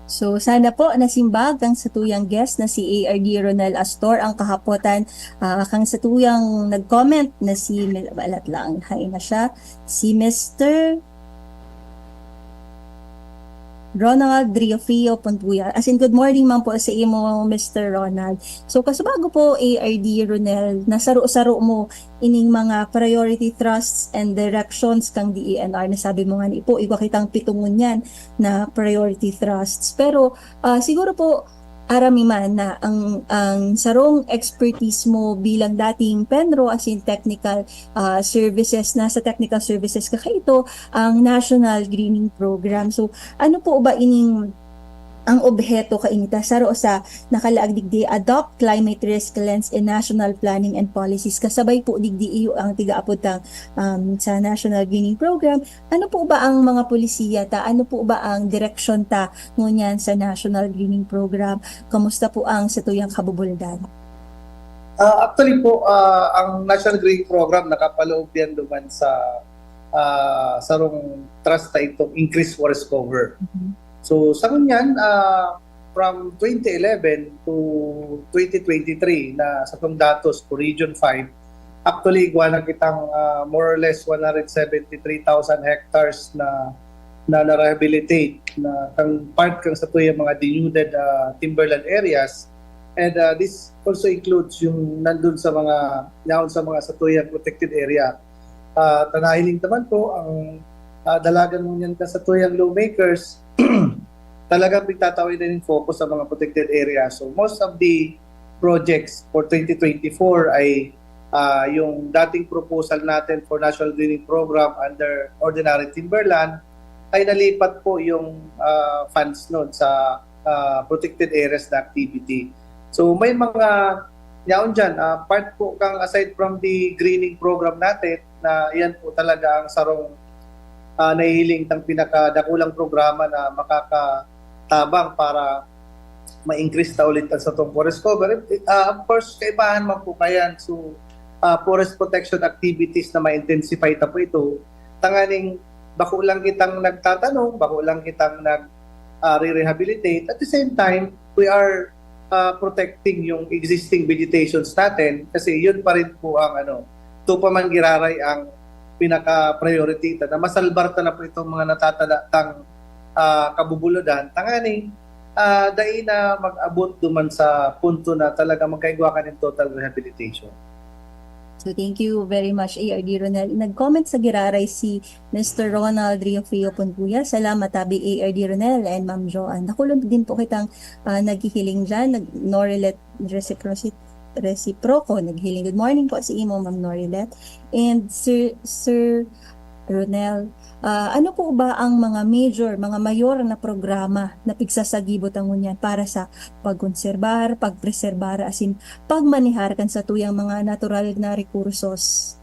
Speaker 2: So sana po nasimbag ang satuyang guest na si ARD Ronel Astor ang kahapotan kang satuyang nag-comment na si balat lang hay na siya si Mr. Ronald Riofrio Puntuya. As in, good morning man po sa imo, Mr. Ronald. So, kasubago po, ARD Ronel, nasaro-saro mo ining mga priority thrusts and directions kang DENR. Nasabi mo nga ni po, iwa kitang pitungon yan na priority thrusts. Pero, siguro po, arami man na ang sarong expertise mo bilang dating Penro as in technical services, nasa technical services kakaito ang National Greening Program. So ano po ba ining ang obheto kainita saro sa nakalaag digdi adopt climate risk lens in national planning and policies kasabay po digdi iyo ang tigaapod tang sa National Greening Program. Ano po ba ang mga polisiya ta? Ano po ba ang direksyon ta ngunyan sa National Greening Program? Kamusta po ang satuyang kabubuldan?
Speaker 3: Actually po, ang National Greening Program nakapaloob yan duman sa sarong trust na itong increased forest cover. So sa kanyan, from 2011 to 2023 na sa itong datos po Region 5, actually gawa na kitang more or less 173,000 hectares na na-rehabilitate na kang part kang sa tuyang mga denuded timberland areas. And this also includes yung nandun sa mga yaon sa mga satuyang protected area. Tanahiling naman po ang dalagan mo niyan ka sa tuyang lawmakers talagang pagtatawid din focus sa mga protected areas. So most of the projects for 2024 ay yung dating proposal natin for National Greening Program under Ordinary Timberland ay nalipat po yung funds noon sa protected areas na activity. So may mga yaon dyan, part po kang aside from the greening program natin na yan po talaga ang sarong nahihiling ng pinakadakulang programa na makakatabang para ma-increase na ulit sa itong forest cover. Of course, kaibahan man po kayan. So, forest protection activities na ma-intensify na po ito. Tanganing, bako lang kitang nagtatanong, bako lang kitang nag-rehabilitate. At the same time, we are protecting yung existing vegetations natin kasi yun pa rin po ang ito pa man giraray ang pinaka-priority na masalbar na po itong mga natatanatang kabubuludan. Tanganing, dahil na mag-abot duman sa punto na talaga magkaigwa ka ng total rehabilitation.
Speaker 2: So thank you very much, ARD Ronel. Nag-comment sa giraray si Mr. Ronald Riofrio Puntuya. Salamat tabi ARD Ronel and Ma'am Joanne. Nakulong din po kitang naghihiling dyan, Norilet Reciproco, naghihiling. Good morning po si Imo, Ma'am Norilet. And Sir Ronel, ano po ba ang mga mayor na programa na pigsasagibot ang ngunyan para sa pagkonserbar, pagpreserbar, asin pagmanihar kan sa tuyang mga natural na rekursos?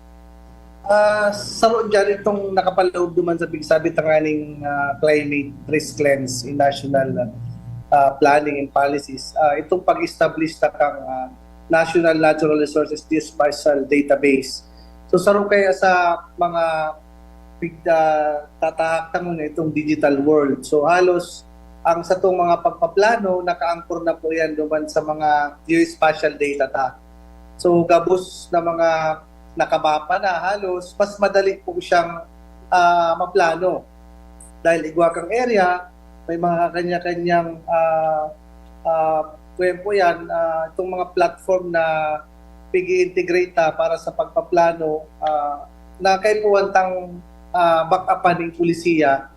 Speaker 3: Sa roon dyan, itong nakapaloob duman sa bigsabit ng aning climate risk lens in national planning and policies. Itong pag-establish na kang National Natural Resources Geospatial Database. So sa roon kaya sa mga tatahak na itong digital world. So halos ang sa itong mga pagpaplano, naka-anchor na po yan duman sa mga geospatial data ta. So gabos na mga nakamapa na halos, mas madali po siyang maplano. Dahil igwakang area, may mga kanya-kanyang po yan, itong mga platform na pig-integrate para sa pagpaplano na kay po wantang back-upan ng pulisiya.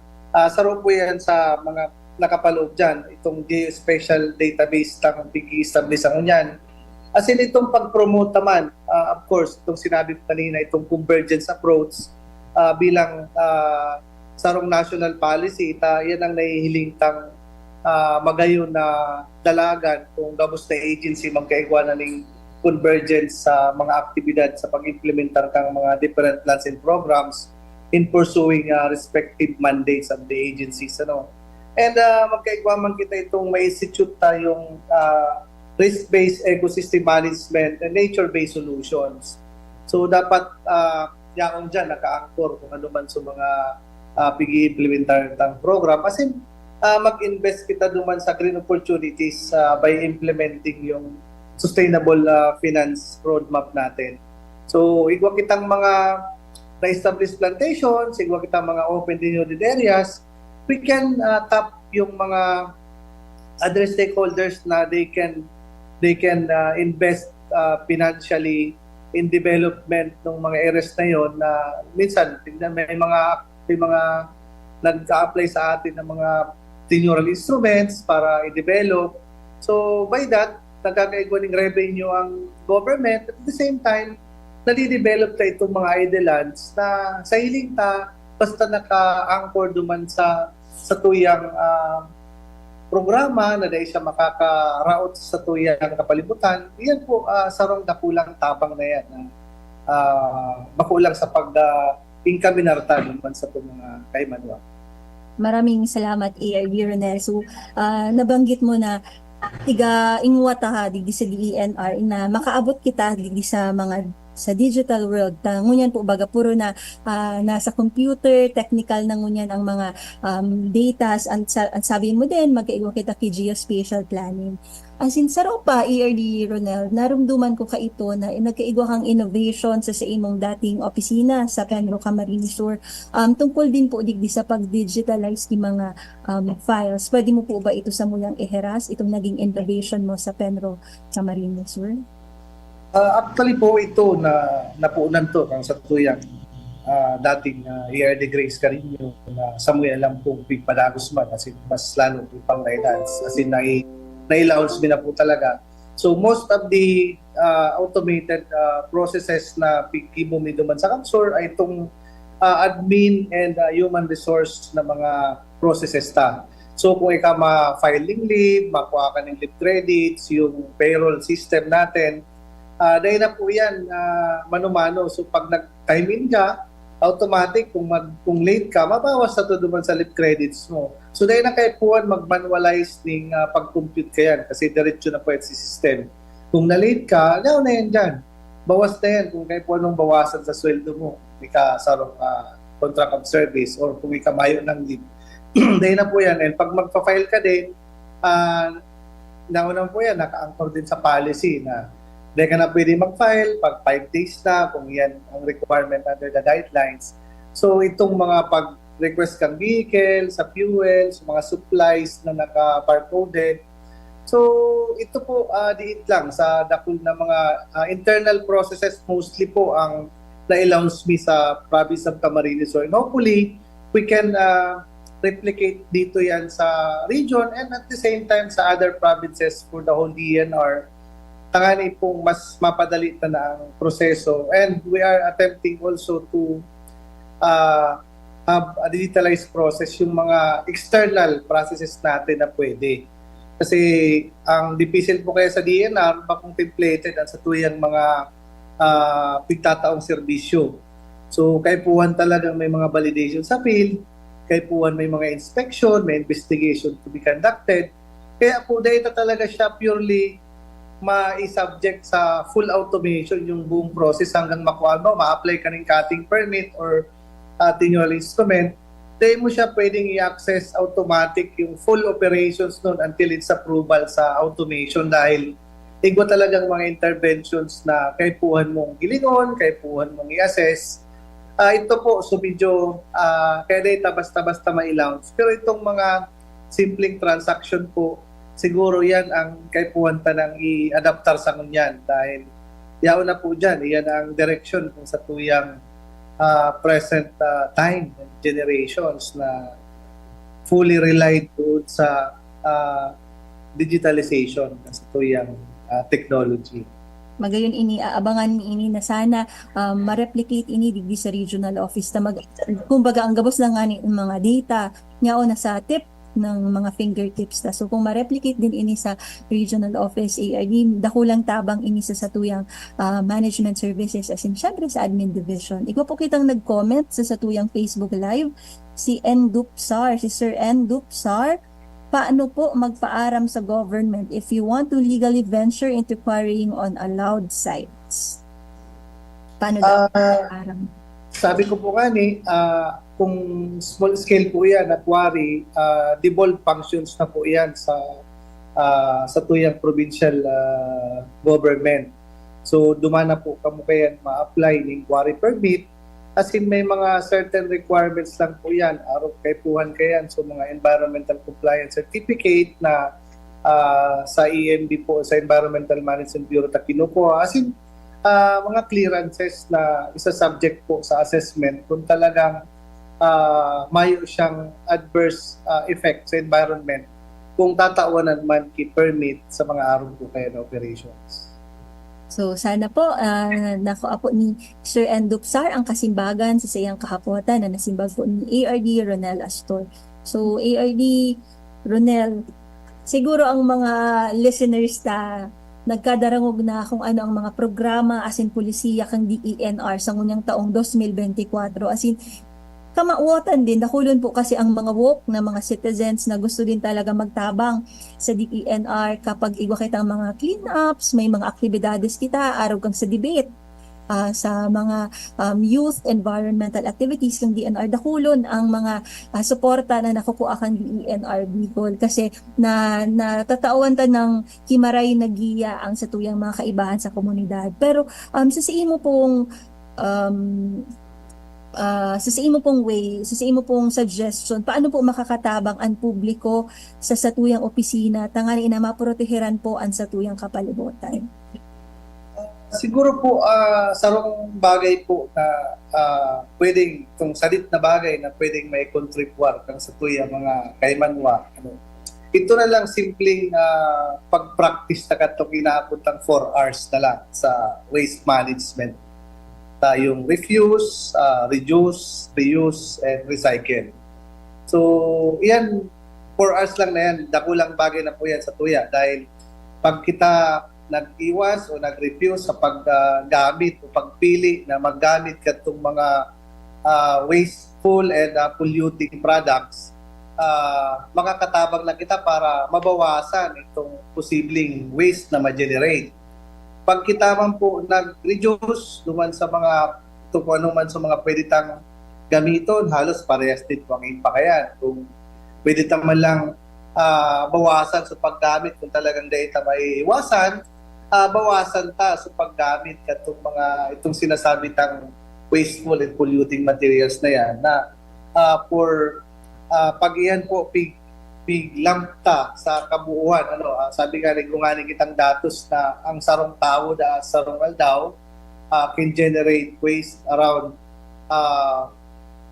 Speaker 3: Saro po yan sa mga nakapaloob dyan, itong geospatial database ng pig-establish ang yan. As in itong pag-promote naman, of course, itong sinabi ko kanina, itong convergence approach bilang sarong national policy, yan ang nahihiling tang magayon na dalagan kung gabos na agency magkaigwa na ng convergence sa mga aktibidad sa pag-implementar ng mga different plans and programs in pursuing respective mandates of the agencies. And magkaigwa man kita itong may institute tayong risk-based ecosystem management and nature-based solutions. So dapat yaong dyan naka-anchor kung ano man sa mga pag-i-implementar ng program. Kasi mag-invest kita duman sa green opportunities by implementing yung sustainable finance roadmap natin. So igwa kitang mga na-established plantations, igwa kitang mga open denuded areas, we can tap yung mga other stakeholders na they can invest financially in development ng mga areas na yon na minsan tingnan may mga nag-a-apply sa atin ng mga tenurial instruments para i-develop. So by that, nagkakaigwa ng revenue ang government. At the same time, nadi-develop ta itong mga idlelands na sa hiling ta basta naka-anchor duman sa tuyang programa na dahil siya makaka-route sa tuyang kapalibutan. Iyan po sarong nakulang tabang na yan na makulang sa pag-inkaminarta naman sa mga kaimanwa.
Speaker 2: Maraming salamat, ARD Ronel. So, nabanggit mo na tiga ingwata ha digdi sa DENR na makaabot kita digdi sa mga sa digital world. Ngunyan po baga puro na nasa computer, technical na ngunyan ang mga datas. Ang sabi mo din, magkaigo kita kay geospatial planning. As in, saro pa, ERD Ronel, narumduman ko ka ito na nagkaigo kang innovation sa imong dating opisina sa Penro Camarines Sur. Tungkol din po digdi sa pag-digitalize ng mga files. Pwede mo po ba ito sa muyang iheras, itong naging innovation mo sa Penro Camarines Sur?
Speaker 3: Actually po ito na napuunan to ang sa tuyang dating ERD Grace Carino na Samuel alam po pigpadagos man kasi mas lalo pang naidance as in nailaunch na po talaga. So most of the automated processes na pigkibo mi duman sa Kamsur ay itong admin and human resource na mga processes ta. So kung ikaw ma-filing leave, makuha ka ng leave credits, yung payroll system natin, dahil na po yan mano-mano. So pag nag-time in ka, automatic kung late ka, mabawas na ito duman sa leave credits mo. So dahil na kayo po mag-manualize ng pag-compute ka yan kasi diretso na po yan si system. Kung na-late ka, na yan dyan. Bawas na yan kung kayo po anong bawasan sa sweldo mo. Ika sarong contract of service or kung ika mayo ng leave. Dahil na po yan. And pag magpa-file ka din, naunang po yan, naka-anchor din sa policy na hindi ka na pwede mag-file pag 5 days na kung yan ang requirement under the guidelines. So itong mga pag-request kang vehicle, sa fuel, sa mga supplies na naka-barcoded. So ito po diit lang sa dakul na mga internal processes mostly po ang na-launch me sa province of Camarines Sur. And hopefully, we can replicate dito yan sa region and at the same time sa other provinces for the whole DNR. Tangani pong mas mapadali na ang proseso. And we are attempting also to have a digitalized process yung mga external processes natin na pwede. Kasi ang dipisil po kaya sa DNR, bakong templated ang sa tuyang mga pigtataong serbisyo. So kaipuhan talagang may mga validation sa field, kaipuhan may mga inspection, may investigation to be conducted. Kaya po data talaga siya purely ma-subject sa full automation yung buong process hanggang makuha mo, ma-apply ka ng cutting permit or annual instrument, dahil mo siya pwedeng i-access automatic yung full operations nun until its approval sa automation dahil igwa talagang mga interventions na kaipuhan mong gilingon, kaipuhan mong i-assess. Ito po, so medyo kaya data basta-basta ma-launch. Pero itong mga simpleng transaction po, siguro yan ang kaipuhan tanang i-adaptar sa kunyan dahil yaw na po dyan, yan ang direction kung sa tuyang present time and generations na fully relied po sa digitalization sa tuyang technology.
Speaker 2: Magayon ini aabangan ini na sana ma-replicate ini digdi sa regional office na kumbaga ang gabos lang nga ni mga data nyao na sa tip ng mga fingertips ta. So kung ma-replicate din ini sa regional office ARD dakulang tabang ini sa satuyang management services as in syempre sa admin division. Ikaw po kitang nag-comment sa satuyang Facebook live si Sir N. Dupsar. Paano po magpaaram sa government if you want to legally venture into quarrying on allowed sites? Paano daw magpaaram?
Speaker 3: Sabi ko po kung small scale po yan na quarry, devolved functions na po yan sa tuyang provincial government. So dumana po kamo kayan ma-apply ng quarry permit. As in may mga certain requirements lang po yan. Araw kaipuhan kayan. So mga environmental compliance certificate na sa EMB po, sa Environmental Management Bureau Takino po. As in mga clearances na isa subject po sa assessment kung talagang mayo siyang adverse effect sa environment kung tatawanan man ki-permit sa mga araw po kayo na operations.
Speaker 2: So sana po nakuha po ni Sir N. Dupsar ang kasimbagan sa sayang kahapotan na nasimbag po ni ARD Ronel Astor. So ARD Ronel, siguro ang mga listeners na nagkadarangog na kung ano ang mga programa as in polisiya kang DENR sa ngunyang taong 2024 as in kamauotan din, dakulon po kasi ang mga woke na mga citizens na gusto din talaga magtabang sa DENR kapag igwa kitang mga cleanups, may mga aktibidades kita, araw kang sa debate, sa mga youth environmental activities ng DENR, dakulon ang mga suporta na nakukuha kang DENR Bicol kasi natatawan ta ng himaray na giya ang satuyang mga kaibahan sa komunidad. Pero sasiin mo pong sasiin mo pong suggestion, paano po makakatabang ang publiko sa satuyang opisina tangani na maproteheran po ang satuyang kapalibutan?
Speaker 3: Siguro po sarong bagay po na pwedeng itong salit na bagay na pwedeng may contribute kang satuyang mga kaimanwa. Ito na lang simpleng pag-practice na katong inaabot ng 4 hours na lang sa waste management. Tayong refuse, reduce, reuse, and recycle. So, yan, 4 hours lang na yan. Dakulang bagay na po yan sa tuya. Dahil pag kita nag-iwas o nag-refuse sa paggamit o pagpili na maggamit ka itong mga wasteful and polluting products, makakatabang lang kita para mabawasan itong posibleng waste na ma-generate. Pag kita man po nag-reduce duman sa mga kung ano man sa mga pwede tang gamiton, halos parehas din po ang impakayan. Kung pwede tang man lang bawasan sa paggamit kung talagang data may iwasan, bawasan ta sa paggamit itong sinasabi tang wasteful and polluting materials na yan na pag iyan po biglamta sa kabuuan sabi nga rin kung kitang datos na ang sarong tao sarong aldaw can generate waste around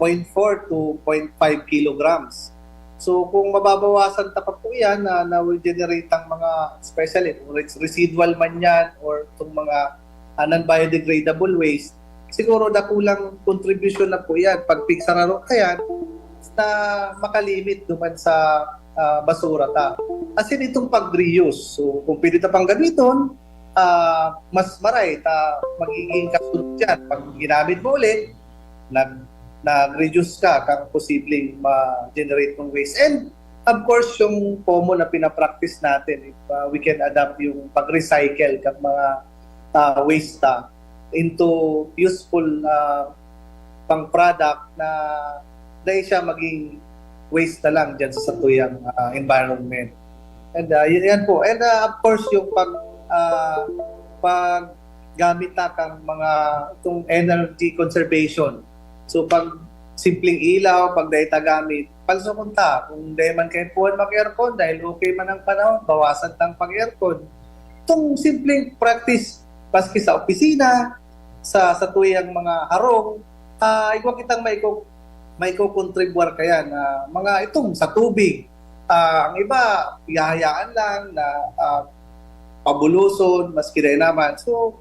Speaker 3: 0.4 to 0.5 kilograms. So kung mababawasan ta pa po yan na will generate ang mga especially kung residual man yan or itong mga non-biodegradable waste, siguro dakulang contribution na po yan pag pigsararo kayan na makalimit duman sa basura ta. As in itong pag-reuse. So kung pwede ta pang gamiton, mas maray ta magiging kasunod yan. Pag ginamit mo ulit, nag-reduce ka kang posibleng ma-generate ng waste. And of course, yung common na pinapractice natin, if we can adapt yung pag-recycle ng mga waste into useful pang product na dahil siya maging waste na lang dyan sa satuyang environment. And yan po. And of course, yung paggamit na kang mga itong energy conservation. So pag simpleng ilaw, pag dahil tagamit, palsukunta. Kung dahil man kayo puwan mag-aircon, dahil okay man ang panahon, bawasan tang pag-aircon. Itong simpleng practice, paski sa opisina, sa tuyang mga harong, ikaw kitang may ko-contribuar kaya na mga itong sa tubig. Ang iba, ihahayaan lang na pabuluson, maski dahil naman. So,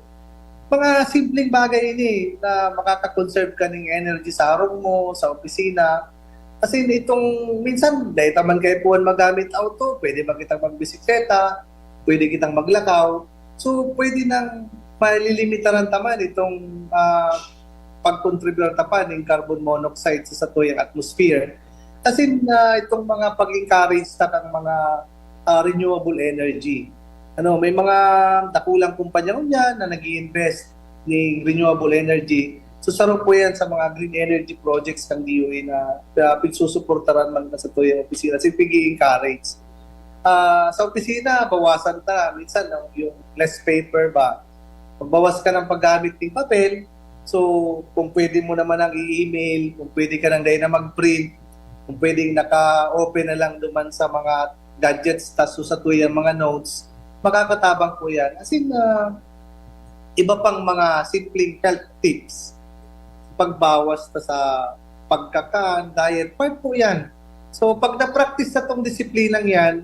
Speaker 3: mga simpleng bagay ini na makaka-conserve ka ng energy sa harong mo, sa opisina. Kasi itong minsan, dahil taman kayo puwan magamit auto, pwede ba kitang magbisikleta, pwede kitang maglakaw. So, pwede nang malilimitaran taman itong pag-contribute tapan ng carbon monoxide sa tuyang atmosphere. Kasi itong mga pag-encourage na kang mga renewable energy. May mga dakulang kumpanya niya na nag-i-invest ng renewable energy. So saro po yan sa mga green energy projects ng DOE na pinsusuportaran man sa tuyang opisina. Kasi pig-i-encourage. Sa opisina, bawasan minsan yung less paper ba. Magbawas ka ng paggamit ng papel. So kung pwede mo naman ang i-email, kung pwede ka nang dahil na mag-print, kung pwedeng naka-open na lang duman sa mga gadgets, tas sa tuyang mga notes, makakatabang po yan. As in, iba pang mga simpleng health tips. Pagbawas sa pagkakaan, diet, part po yan. So, pag na-practice na itong disiplinang yan,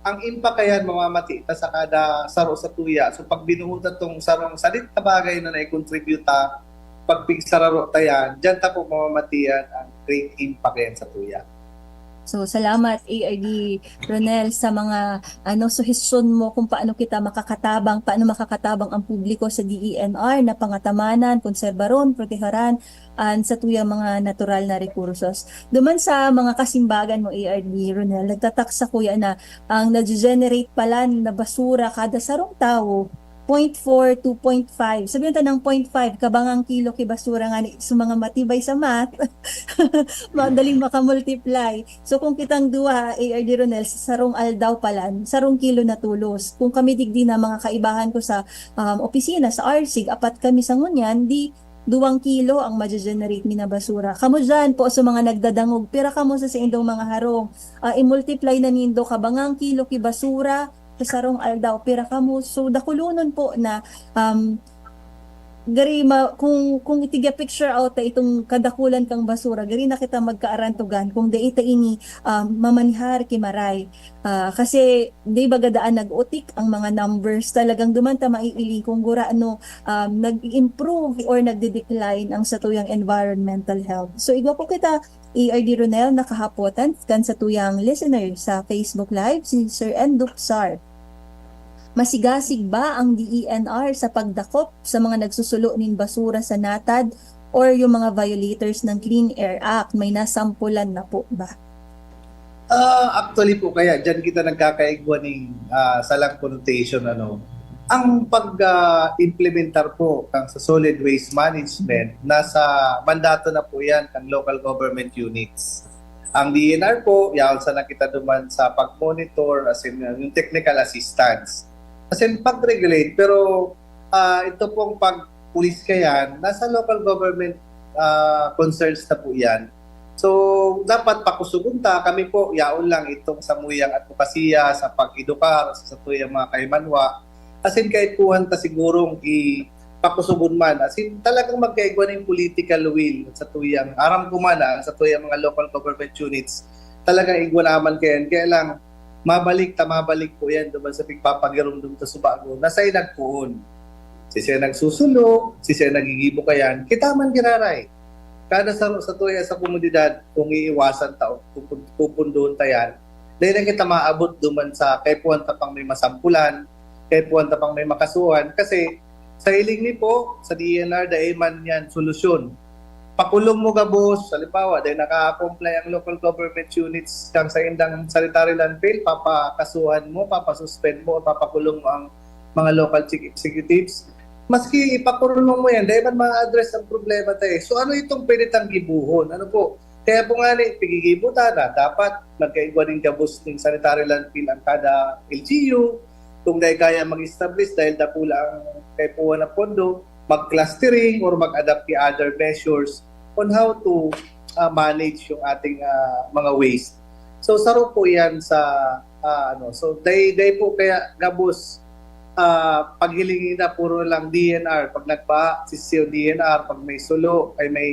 Speaker 3: ang impact kayan mamamati sa kada saro sa tuya. So, pag binuhutan itong sarong salit na bagay na na-contribute pag pigsararo tayan, dyan ta po mamamatiyan ang great impact yan sa tuya.
Speaker 2: So salamat ARD Ronel sa mga suhestyon mo kung paano makakatabang ang publiko sa DENR na pangatamanan, konserbaron, proteharan sa tuyang mga natural na rekursos. Duman sa mga kasimbagan mo ARD Ronel, nagtataksa kuya na ang nag-generate pala na basura kada sarong tao 0.4 to 0.5. Sabihin natin ng 0.5 kabangang kilo kibasura nga sa mga matibay sa math. Madaling makamultiply. So kung kitang duha, ARD Ronel, sa sarong aldaw palan, sarong kilo na tulos. Kung kami digdi na mga kaibahan ko sa opisina, sa RSIG, apat kami sa ngunyan, di 2 kilo ang ma-generate mi na basura. Kamo dyan po sa mga nagdadangog, pira kamo sa indong mga harong. I-multiply na nindo kabangang kilo kibasura, sa sarong aldaw, pira kamo. So dakulunon po na gari kung itiga picture out itong kadakulan kang basura, gari na kita magkaarantugan kung daita ini mamanhar kimaray. Kasi di bagadaan nag-utik ang mga numbers, talagang dumanta maiili kung gura nag-improve or nagde-decline ang satuyang environmental health. So igwa po kita ARD Ronel nakahapotan kan sa tuyang listener sa Facebook Live si Sir Enduk Sar. Masigasig ba ang DENR sa pagdakop sa mga nagsusulo nin basura sa natad or yung mga violators ng Clean Air Act? May nasampulan na po ba?
Speaker 3: Actually po kaya dyan kita nagkakaigwa ng salang connotation ang pag-implementar po kang sa solid waste management nasa mandato na po yan ng local government units. Ang DENR po yaon sa nakita duman sa pag-monitor as in yung technical assistance as in pag-regulate, pero ito pong pag-pulis kayan nasa local government concerns na po yan. So, dapat pakusugunta, kami po, yaon lang itong samuyang advokasya sa pag-edukar, sa tuyang mga kaimanwa. As in, kahit puhan ta sigurong pakusugun man. As in, talagang magkaigwa ng political will sa tuyang, aram kumana, sa tuyang mga local government units. Talagang igwa naman kayan. Kaya lang, mabalik po yan doon sa pagpapagirom doon sa subago. Nasa'y nagpuon. Si siya nagsusulo, si siya nagigibo kayan, kita man giraray. Kada sa tuya sa komunidad, kung iiwasan tao, pupundoon tayan, dahil lang kita maabot duman sa kay puwan tapang may masampulan, kay puwan tapang may makasuhan, kasi sa hiling ni po, sa DENR, dahil man yan solusyon pakulong mo gabos, halimbawa, dahil naka-comply ang local government units kang sa indang sanitary landfill, papakasuhan mo, papasuspend mo, o papakulong mo ang mga local chief executives. Maski ipakulong mo yan, dahil man ma-address ang problema tayo. So ano itong pwede tang gibuhon? Ano po? Kaya po nga ni, pigigibutan na, dapat magkaigwa ng gabos ng sanitary landfill ang kada LGU, kung dahil kaya mag-establish dahil napula ang kaipuan ng pondo, mag-clustering or mag-adapt kay other measures on how to manage yung ating mga waste. So saro po yan sa so day po kaya gabos paghilingin na puro lang DNR, pag nagpa sisiyo DNR, pag may sulo ay may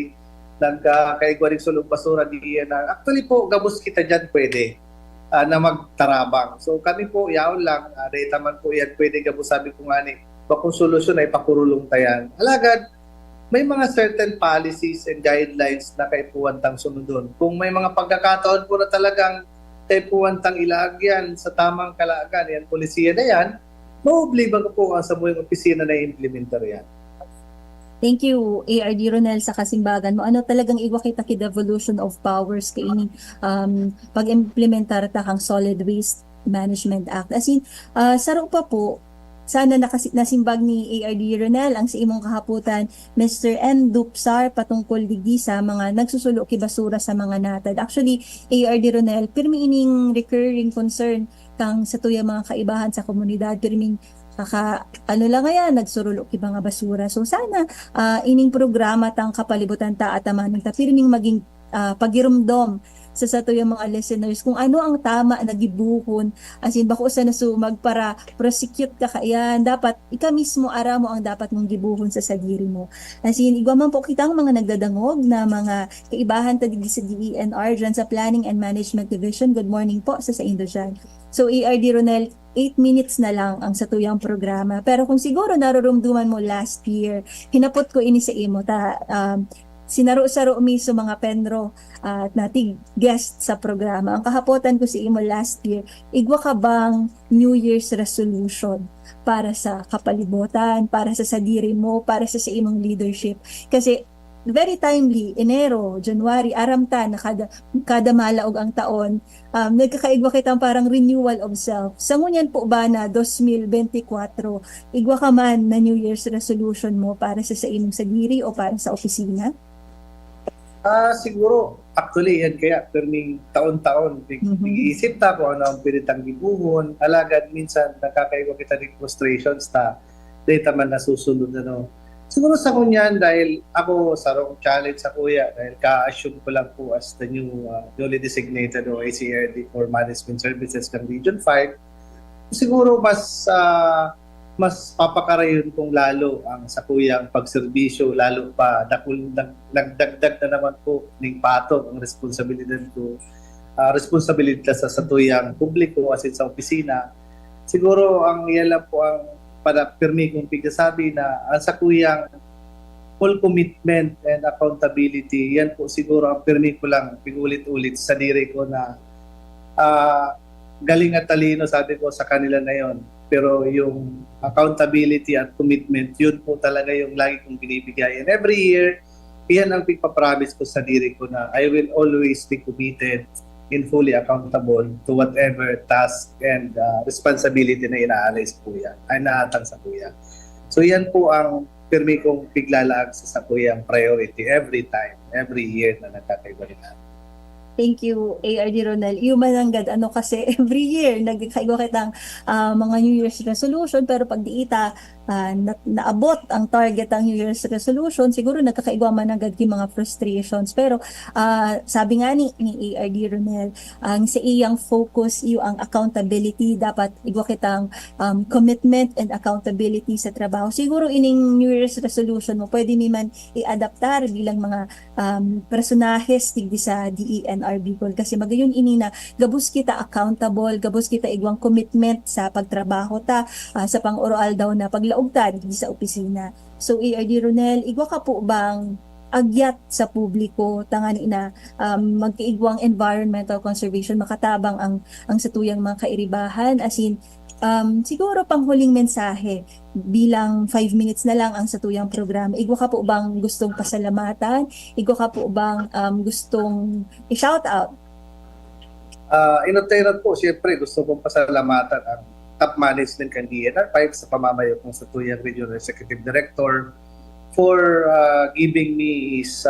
Speaker 3: nagkaigwa rin sulong basura DNR. Actually po gabos kita dyan pwede na magtarabang. So kami po yaon lang dahil taman po yan pwede gabos, sabi ko nga ni kung solusyon ay pakurulong tayan. Alagad, may mga certain policies and guidelines na kaipuan tang sunodon. Kung may mga pagkakataon po na talagang kaipuan tang ilagyan sa tamang kalaagan, yan, polisiya na yan, mauobliban ko po ang sa buong opisina na i-implementar yan.
Speaker 2: Thank you, ARD Ronel, sa kasimbagan mo. Ano talagang iwa kita ki devolution of powers kay ini pag-implementar ta kang Solid Waste Management Act. As in, saro pa po, sana nasimbag ni ARD Ronel ang sa imong kahaputan, Mr. N. Dupsar, patungkol digdi sa mga nagsusulo ki basura sa mga natad. Actually, ARD Ronel, pirmi ining recurring concern kang sa tuya mga kaibahan sa komunidad, pirming ano lang nga nagsurulo ki mga basura. So sana ining programa tang kapalibutan ta at amanon ta pirming maging pagirumdom sa yung mga listeners kung ano ang tama na gibuhon, as in bako sa nasumag para prosecute ka kayan, dapat ika mismo ara mo ang dapat mong gibuhon sa sadiri mo. As in igwa man po kitang mga nagdadangog na mga kaibahan ta digdi sa DENR dyan sa Planning and Management Division. Good morning po sa Indo dyan. So ARD Ronel, 8 minutes na lang ang satuyang programa, pero kung siguro narurumduman mo last year, hinapot ko ini sa imo ta sinaro-saro mi sa mga penro at natig guest sa programa. Ang kahapotan ko si imo last year, igwa ka bang New Year's resolution para sa kapalibutan, para sa sadiri mo, para sa imong leadership? Kasi very timely, Enero, January, aramta na kada malaog ang taon, nagkakaigwa kitang parang renewal of self. Sa ngunyan po ba na 2024, igwa ka man na New Year's resolution mo para sa imong sadiri o para sa opisina?
Speaker 3: Siguro, actually, yan kaya, perming taon-taon, nag-iisip ta kung ano ang pinitang gibuhon, alagad minsan nakakaiwa kita ng frustrations ta, data man nasusunod ano. Siguro sa kunyan, dahil ako sarong challenge sa kuya, dahil ka-assume ko lang po as the newly designated o ACRD for Management Services ng Region 5, siguro mas papakarayon kung lalo ang sa kuyang pagserbisyo, lalo pa nagdagdag na naman po ng patong ang responsibilidad ko, responsibilidad sa tuyang publiko as in sa opisina. Siguro ang yan lang po ang para pirmi kong pigsasabi na ang sa kuyang full commitment and accountability, yan po siguro ang pirmi ko lang pigulit-ulit sa diri ko na galing at talino sabi ko sa kanila na yon. Pero yung accountability at commitment, yun po talaga yung lagi kong binibigay. And every year, yan ang pagpapromise ko sa diri ko na I will always be committed and fully accountable to whatever task and responsibility na inaalis po yan, ay naatang sa kuya. So yan po ang pirmi kong piglalaag sa kuyang priority every time, every year na nagkakaiba rin natin.
Speaker 2: Thank you, ARD Ronel. Human ano kasi every year nagkaigo kitang mga New Year's resolution, pero pag diita naabot ang target ang New Year's resolution, siguro nagkakaigwa man agad yung mga frustrations. Pero sabi nga ni ARD Ronel, ang sa iyang focus yung ang accountability, dapat igwa kitang commitment and accountability sa trabaho. Siguro ining New Year's resolution mo pwede naman i-adaptar bilang mga personahes digdi sa DENR Bicol, kasi magayon ini na gabus kita accountable, gabus kita igwang commitment sa pagtrabaho ta, sa pang-oral daw na paglaog ta digdi sa opisina. So ARD Ronel, igwa ka po bang agyat sa publiko tangani na magkaigwang environmental conservation makatabang ang satuyang mga kairibahan as in siguro panghuling mensahe bilang 5 minutes na lang ang satuyang programa. Igwa ka po bang gustong pasalamatan? Igwa ka po bang gustong i-shout out?
Speaker 3: Inotera po, siyempre gusto kong pasalamatan ang top management ng DNR5 sa pamamayo kong satuyang Regional Executive Director for giving me his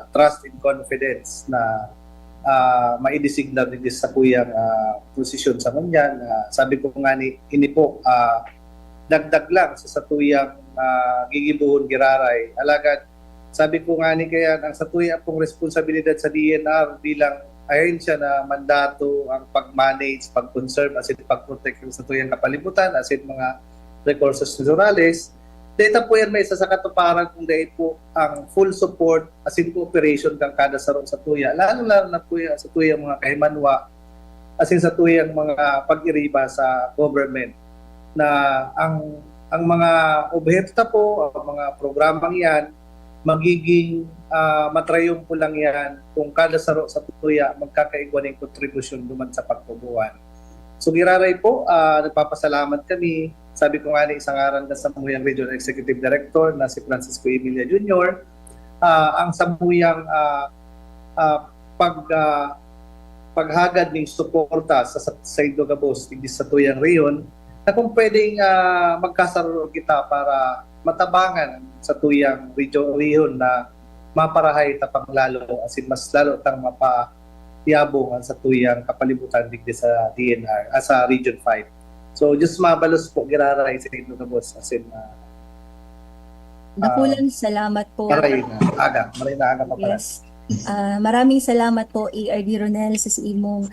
Speaker 3: trust and confidence na maidesigna din sa kuyang posisyon sa kanyan. Sabi ko nga ini po, dagdag lang sa satuyang gigibuhon giraray. Alagad, sabi ko nga kaya ang satuyang pong responsibilidad sa DNR bilang ahensya na mandato ang pag-manage, pag-conserve, as in pag-protect sa tuyang kapalibutan, as in mga resources naturales. Data po yan may isa sa katuparan kung dahil po ang full support as in cooperation kang kada sarong sa tuya. Lalo na po yan sa tuyang mga kahimanwa as in sa tuyang mga pag-iriba sa government na ang mga objeto po, ang mga programang yan, magiging matrayong po lang yan kung kada saro sa tuya magkakaigwa ng kontribusyon duman sa pagtubuan. So giraray po, nagpapasalamat kami. Sabi ko nga isang aral na Samuyang Regional Executive Director na si Francisco Emilia Jr. Ang Samuyang paghagad ng suporta sa Indogabos sa tuyang reyon na kung pwedeng magkasaro kita para matabangan sa tuyang reyon na maparahay tapang lalo as in mas lalo tang mapayabong sa tuyang kapalibutan digdi sa DNR sa Region 5. So just mabalos po giraray sa inyo na boss as in
Speaker 2: Dakulang salamat po.
Speaker 3: maray na aga pa pala.
Speaker 2: Yes. Maraming salamat po ARD Ronel sa imong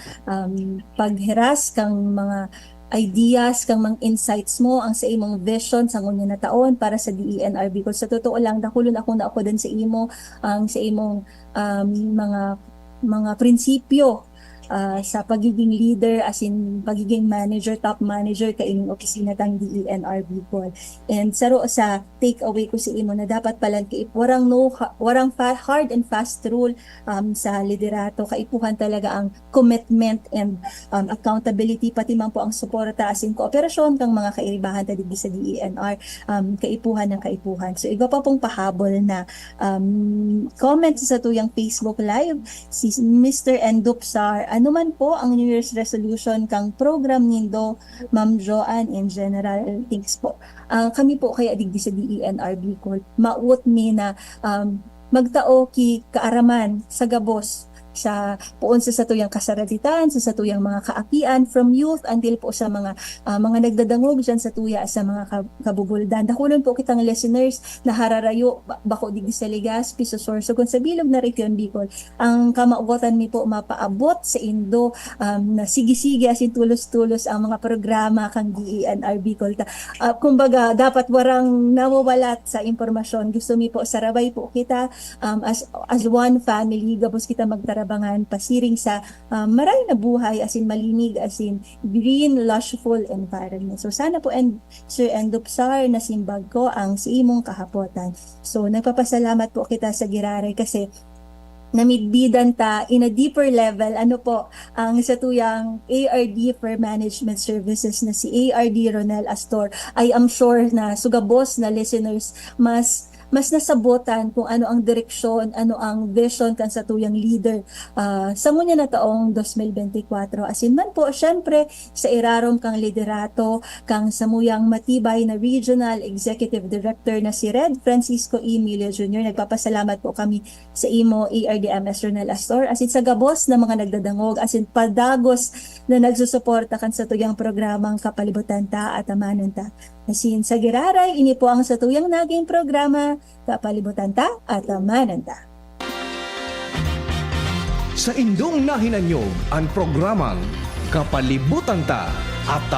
Speaker 2: paghiras kang mga ideas kang mga insights mo ang sa imong vision sa ngunya na taon para sa DENR because sa totoo lang dakulon ako na ako din sa imo ang sa imong mga prinsipyo sa pagiging leader as in pagiging manager, top manager kaining opisina tang DENR Bicol. And sa take away ko sa imo na dapat palang warang hard and fast rule sa liderato, kaipuhan talaga ang commitment and accountability pati man po ang suporta as in kooperasyon kang mga kairibahan ta digdi sa DENR, kaipuhan ng kaipuhan. So igo pa pong pahabol na comment sa tuyang Facebook live si Mr. Endupsar. Ano man po ang New Year's resolution kang program nindo, Ma'am Joanne, in general, thanks po. Kami po kaya digdi sa DENR Bicol, maut mi na magtao ki kaaraman sa gabos sa puon sa satuyang kasaraditan, sa satuyang mga kaapian from youth until po sa mga nagdadangog dyan sa tuya sa mga kabubuldan. Dakulon po kitang listeners na hararayo bako digdi sa Legazpi sa Sorsogon sa bilog na Region Bicol. Ang kamaugotan mi po mapaabot sa Indo na sige-sige asin tulos-tulos ang mga programa kang DENR Bicol. Kumbaga dapat warang nawawalat sa impormasyon. Gusto mi po sarabay po kita as one family gabos kita magtarabangan pasiring sa maray na buhay as in malinig as in green lushful environment. So sana po Sir Endupsar na simbag ko ang si imong kahapotan. So nagpapasalamat po kita sa giraray kasi namidbidan ta in a deeper level ano po ang sa tuyang ARD for Management Services na si ARD Ronel Astor. I am sure na sugabos na listeners mas nasabotan kung ano ang direksyon, ano ang vision kan sa tuyang leader sa ngunya na taong 2024. Asin man po, syempre, sa irarom kang liderato, kang samuyang matibay na Regional Executive Director na si Red Francisco Emilia Jr. Nagpapasalamat po kami sa imo, ARDMS Ronel Astor. Asin sa gabos na mga nagdadangog, asin padagos na nagsusuporta kan sa tuyang programang Kapalibutan Ta at Amanon Ta. Asin sa giraray, ini po ang satuyang naging programa Kapalibutan Ta at Amanon Ta.
Speaker 1: Sa indong nahinanyog ang programang Kapalibutan Ta at